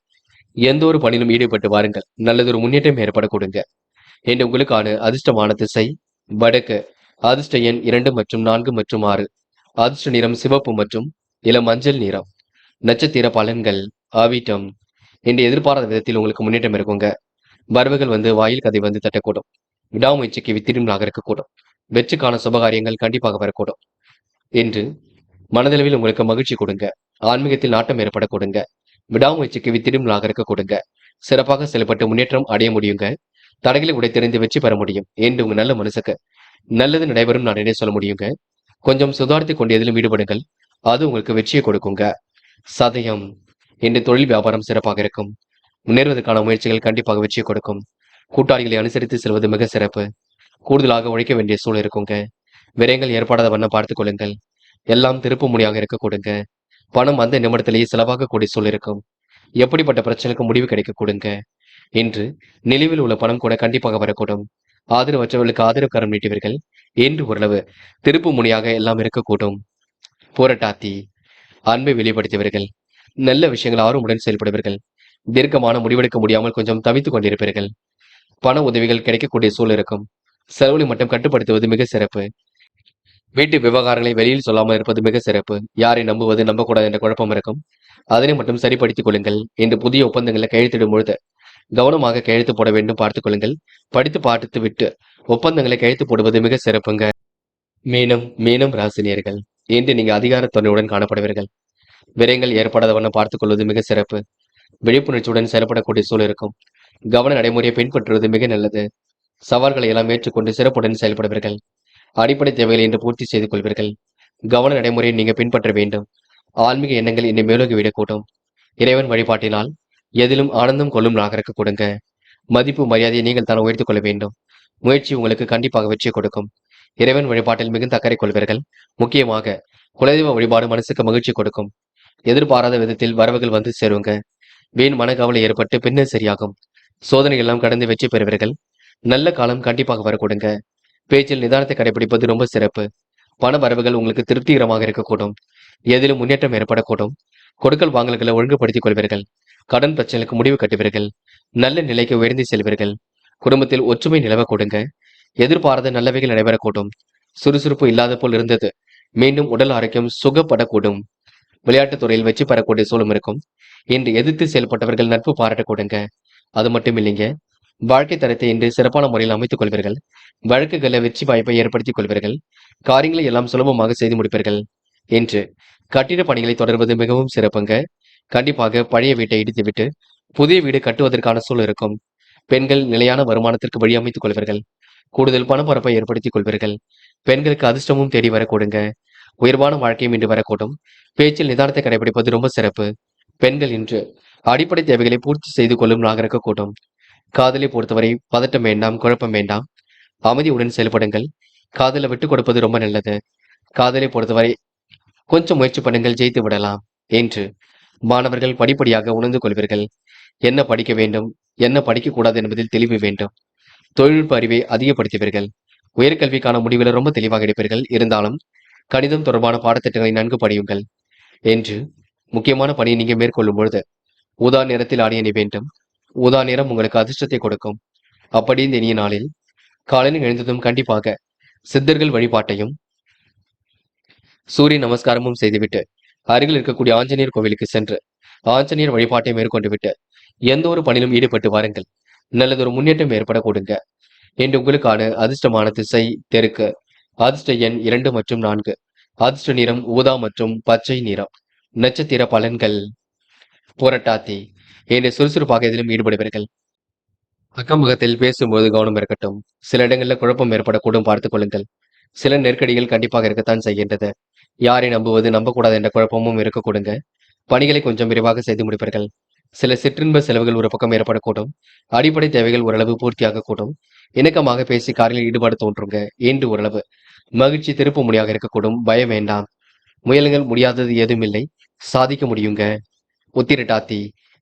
எந்த ஒரு பணியிலும் ஈடுபட்டு வாருங்கள். நல்லதொரு முன்னேற்றம் ஏற்பட கொடுங்க. என்று உங்களுக்கான அதிர்ஷ்டமான திசை வடக்கு. அதிர்ஷ்ட எண் 2 மற்றும் 4 மற்றும் 6. அதிர்ஷ்ட நிறம் சிவப்பு மற்றும் இளம் மஞ்சள் நிறம். நட்சத்திர பலன்கள் ஆவிட்டம். என்று எதிர்பாராத விதத்தில் உங்களுக்கு முன்னேற்றம் இருக்குங்க. வரவுகள் வந்து வாயில் கதை வந்து தட்டக்கூடும். விடாமுயற்சிக்கு வித்திடும்லாக இருக்கக்கூடும். வெற்றிக்கான சுபகாரியங்கள் கண்டிப்பாக வரக்கூடும். என்று மனதளவில் உங்களுக்கு மகிழ்ச்சி கொடுங்க. ஆன்மீகத்தில் நாட்டம் ஏற்பட கொடுங்க. விடாமுயற்சிக்கு வித்திடும்லாக இருக்க கொடுங்க. சிறப்பாக செயல்பட்டு முன்னேற்றம் அடைய முடியுங்க. தடைகளை உடைத்தெறிந்து வெற்றி பெற முடியும். என்று உங்க நல்ல மனசுக்கு நல்லது நடைபெறும் நான் என்ன சொல்ல முடியுங்க. கொஞ்சம் சுதாரித்துக் கொண்டு எதிலும் ஈடுபடுங்கள். அது உங்களுக்கு வெற்றியை கொடுக்குங்க. சதயம். என்று தொழில் வியாபாரம் சிறப்பாக இருக்கும். முன்னேறுவதற்கான முயற்சிகள் கண்டிப்பாக வெற்றியை கொடுக்கும். கூட்டாளிகளை அனுசரித்து செல்வது மிக சிறப்பு. கூடுதலாக உழைக்க வேண்டிய சூழல் இருக்குங்க. விரயங்கள் ஏற்படாத வண்ணம் பார்த்துக் கொள்ளுங்கள். எல்லாம் திருப்பு முனையாக இருக்க கொடுங்க. பணம் அந்த நிமிடத்திலேயே செலவாக கூடிய சூழல் இருக்கும். எப்படிப்பட்ட பிரச்சனைக்கு முடிவு கிடைக்க கொடுங்க. இன்று நிலுவில் உள்ள பணம் கூட கண்டிப்பாக வரக்கூடும். ஆதரவற்றவர்களுக்கு ஆதரவு கரம் நீட்டுவீர்கள். என்று ஓரளவு திருப்பு முனையாக எல்லாம் இருக்கக்கூடும். போராட்டாத்தி. அன்பை வெளிப்படுத்துவீர்கள். நல்ல விஷயங்கள் ஆர்வமுடன் செயல்படுவீர்கள். தீர்க்கமான முடிவெடுக்க முடியாமல் கொஞ்சம் தவித்துக் கொண்டிருப்பீர்கள். பண உதவிகள் கிடைக்கக்கூடிய சூழல் இருக்கும். செலவுகளை மட்டும் கட்டுப்படுத்துவது மிக சிறப்பு. வீட்டு விவகாரங்களை வெளியில் சொல்லாமல் இருப்பது மிக சிறப்பு. யாரை நம்புவது நம்பக்கூடாது என்ற குழப்பம் இருக்கும். அதனை மட்டும் சரிப்படுத்திக் கொள்ளுங்கள். என்று புதிய ஒப்பந்தங்களை கையெழுத்திடும் பொழுது கவனமாக கையெழுத்து போட வேண்டும் பார்த்துக் கொள்ளுங்கள். படித்து பார்த்து விட்டு ஒப்பந்தங்களை கையெழுத்து போடுவது மிக சிறப்புங்க. மீனம் ராசினியர்கள் இன்று நீங்க அதிகார துணையுடன் காணப்படுவீர்கள். விரயங்கள் ஏற்படாத வண்ணம் பார்த்துக் கொள்வது மிக சிறப்பு. விழிப்புணர்ச்சியுடன் செயல்படக்கூடிய சூழல் இருக்கும். கவன நடைமுறையை பின்பற்றுவது மிக நல்லது. சவால்களை எல்லாம் ஏற்றுக்கொண்டு சிறப்புடன் செயல்படுவீர்கள். அடிப்படை தேவைகளை இன்று பூர்த்தி செய்து கொள்வீர்கள். கவன நடைமுறையை நீங்க பின்பற்ற வேண்டும். ஆன்மீக எண்ணங்கள் இன்னை மேலோகிவிடக் கூட்டும். இறைவன் வழிபாட்டினால் எதிலும் ஆனந்தம் கொள்ளும் நாகரிக கொடுங்க. மதிப்பு மரியாதையை நீங்கள் தான் உயர்த்திக் கொள்ள வேண்டும். முயற்சி உங்களுக்கு கண்டிப்பாக வெற்றி கொடுக்கும். இறைவன் வழிபாட்டில் மிகுந்த அக்கறை கொள்வீர்கள். முக்கியமாக குலதெய்வ வழிபாடு மனசுக்கு மகிழ்ச்சி கொடுக்கும். எதிர்பாராத விதத்தில் வரவுகள் வந்து சேருங்க. வீண் மனக்கவலை ஏற்பட்டு பின்னர் சரியாகும். சோதனை எல்லாம் கடந்து வெற்றி பெறுவீர்கள். நல்ல காலம் கண்டிப்பாக வரக்கூடுங்க. பேச்சில் நிதானத்தை கடைபிடிப்பது ரொம்ப சிறப்பு. பண வரவுகள் உங்களுக்கு திருப்திகரமாக இருக்கக்கூடும். எதிலும் முன்னேற்றம் ஏற்படக்கூடும். கொடுக்கல் வாங்கல்களை ஒழுங்குபடுத்திக் கொள்வீர்கள். கடன் பிரச்சனைக்கு முடிவு கட்டுவீர்கள். நல்ல நிலைக்கு உயர்ந்து செல்வீர்கள். குடும்பத்தில் ஒற்றுமை நிலவ கொடுங்க. எதிர்பாராத நல்லவைகள் நடைபெறக்கூடும். சுறுசுறுப்பு இல்லாத போல் இருந்தது மீண்டும் உடல் ஆரோக்கியம் சுகப்படக்கூடும். விளையாட்டுத் துறையில் வெற்றி பெறக்கூடிய சூழலும் இருக்கும். இன்று எதிர்த்து செயல்பட்டவர்கள் நட்பு பாராட்ட கொடுங்க. அது மட்டும் இல்லைங்க, வாழ்க்கை தரத்தை இன்று சிறப்பான முறையில் அமைத்துக் கொள்வீர்கள். வழக்குகளை வெற்றி வாய்ப்பை ஏற்படுத்திக் கொள்வீர்கள். காரியங்களை எல்லாம் சுலபமாக செய்து முடிப்பீர்கள். என்று கட்டிட பணிகளை தொடர்வது மிகவும் சிறப்புங்க. கண்டிப்பாக பழைய வீட்டை இடித்துவிட்டு புதிய வீடு கட்டுவதற்கான சூழல் இருக்கும். பெண்கள் நிலையான வருமானத்திற்கு வழி அமைத்துக் கொள்வீர்கள். கூடுதல் பணப்பரப்பை ஏற்படுத்திக் கொள்வீர்கள். பெண்களுக்கு அதிர்ஷ்டமும் தேடி வரக்கூடுங்க. உயர்வான வாழ்க்கையும் இன்று வரக்கூடும். பேச்சில் நிதானத்தை கடைபிடிப்பது ரொம்ப சிறப்பு. பெண்கள் இன்று அடிப்படை தேவைகளை பூர்த்தி செய்து கொள்ளும் நாகரிக கூட்டம். காதலை பொறுத்தவரை பதட்டம் வேண்டாம், குழப்பம் வேண்டாம். அமைதியுடன் செயல்படுங்கள். காதலை விட்டுக் கொடுப்பது ரொம்ப நல்லது. காதலை பொறுத்தவரை கொஞ்சம் முயற்சி பண்ணுங்கள், ஜெயித்து விடலாம். என்று மாணவர்கள் படிப்படியாக உணர்ந்து கொள்வீர்கள். என்ன படிக்க வேண்டும், என்ன படிக்கக்கூடாது என்பதில் தெளிவு வேண்டும். தொழில்நுட்ப அறிவை அதிகப்படுத்துவீர்கள். உயர்கல்விக்கான முடிவுகளை ரொம்ப தெளிவாக எடுப்பீர்கள். இருந்தாலும் கணிதம் தொடர்பான பாடத்திட்டங்களை நன்கு படியுங்கள். என்று முக்கியமான பணியை நீங்க மேற்கொள்ளும் பொழுது ஊதா நிறத்தில் ஆடை அணி வேண்டும். ஊதா நிறம் உங்களுக்கு அதிர்ஷ்டத்தை கொடுக்கும். அப்படி இந்த இனிய நாளில் காலையில் எழுந்ததும் கண்டிப்பாக சித்தர்கள் வழிபாட்டையும் சூரிய நமஸ்காரமும் செய்துவிட்டு அருகில் இருக்கக்கூடிய ஆஞ்சநேயர் கோவிலுக்கு சென்று ஆஞ்சநேயர் வழிபாட்டை மேற்கொண்டு விட்டு எந்த ஒரு பணியிலும் ஈடுபட்டு வாருங்கள். நல்லதொரு முன்னேற்றம் ஏற்பட கொடுங்க. என்று உங்களுக்கான அதிர்ஷ்டமான திசை தெற்கு. அதிர்ஷ்ட எண் 2 மற்றும் 4. அதிர்ஷ்ட நிறம் ஊதா மற்றும் பச்சை நிறம். நட்சத்திர பலன்கள். புரட்டாதி. என்று சுறுசுறுப்பாக எதிலும் ஈடுபடுவீர்கள். அக்கம்பக்கத்தில் பேசும்போது கவனம் இருக்கட்டும். சில இடங்களில் குழப்பம் ஏற்படக்கூடும், பார்த்துக் கொள்ளுங்கள். சில நெருக்கடிகள் கண்டிப்பாக இருக்கத்தான் செய்கின்றது. யாரை நம்புவது நம்பக்கூடாது என்ற குழப்பமும் இருக்க கொடுங்க. பணிகளை கொஞ்சம் விரைவாக செய்து முடிப்பீர்கள். சில சிற்றின்ப செலவுகள் ஒரு பக்கம் ஏற்படக்கூடும். அடிப்படை தேவைகள் ஓரளவு பூர்த்தியாக கூடும். இணக்கமாக பேசி காரில் ஈடுபாடு தோன்றுங்க. என்று ஓரளவு மகிழ்ச்சி திருப்பு முனையாக இருக்கக்கூடும். பயம் வேண்டாம். முயலுங்கள், முடியாதது ஏதுமில்லை, சாதிக்க முடியுங்க. உத்திரட்டாத்தி.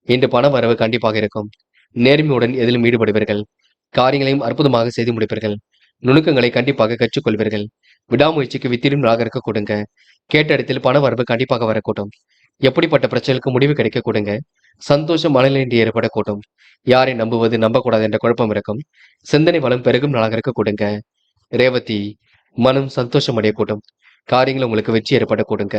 இன்று பண வரவு கண்டிப்பாக இருக்கும். நேர்மையுடன் எதிலும் ஈடுபடுவீர்கள். காரியங்களையும் அற்புதமாக செய்து முடிப்பீர்கள். நுணுக்கங்களை கண்டிப்பாக கற்றுக்கொள்வீர்கள். விடாமுயற்சிக்கு வித்திடும் நாளாக இருக்க கொடுங்க. கேட்ட இடத்தில் பண வரவு கண்டிப்பாக வரக்கூடும். எப்படிப்பட்ட பிரச்சனைக்கு முடிவு கிடைக்க கொடுங்க. சந்தோஷம் மனநிலை ஏற்படக்கூடும். யாரை நம்புவது நம்பக்கூடாது என்ற குழப்பம் இருக்கும். சிந்தனை வளம் பெருகும் நாளாக இருக்க கொடுங்க. ரேவதி. மனம் சந்தோஷம் அடையக்கூடும். காரியங்கள் உங்களுக்கு வெற்றி ஏற்பட கொடுங்க.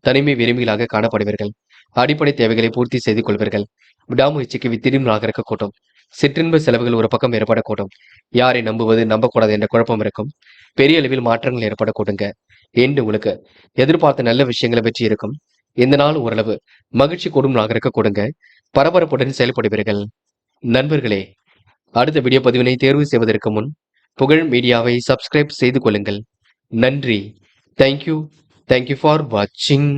தனிமை விரும்பிகளாக காணப்படுவீர்கள். அடிப்படை தேவைகளை பூர்த்தி செய்து கொள்வீர்கள். விடாமுயற்சிக்கு வித்திடும் நாளாக இருக்கக்கூடும். சிற்றின்ப செலவுகள் ஒரு பக்கம் ஏற்படக்கூடும். யாரை நம்புவது நம்பக்கூடாது என்ற குழப்பம் இருக்கும். பெரிய அளவில் மாற்றங்கள் ஏற்படக்கூடுங்க. என்று உங்களுக்கு எதிர்பார்த்த நல்ல விஷயங்களை வெற்றி இருக்கும். இந்த நாள் ஓரளவு மகிழ்ச்சி கூடும் நாளாக இருக்க கொடுங்க. பரபரப்புடன் செயல்படுவீர்கள். நண்பர்களே, அடுத்த வீடியோ பதிவினை தேர்வு செய்வதற்கு முன் புகழ் மீடியாவை சப்ஸ்கிரைப் செய்து கொள்ளுங்கள். நன்றி. தேங்க்யூ ஃபார் வாட்சிங்.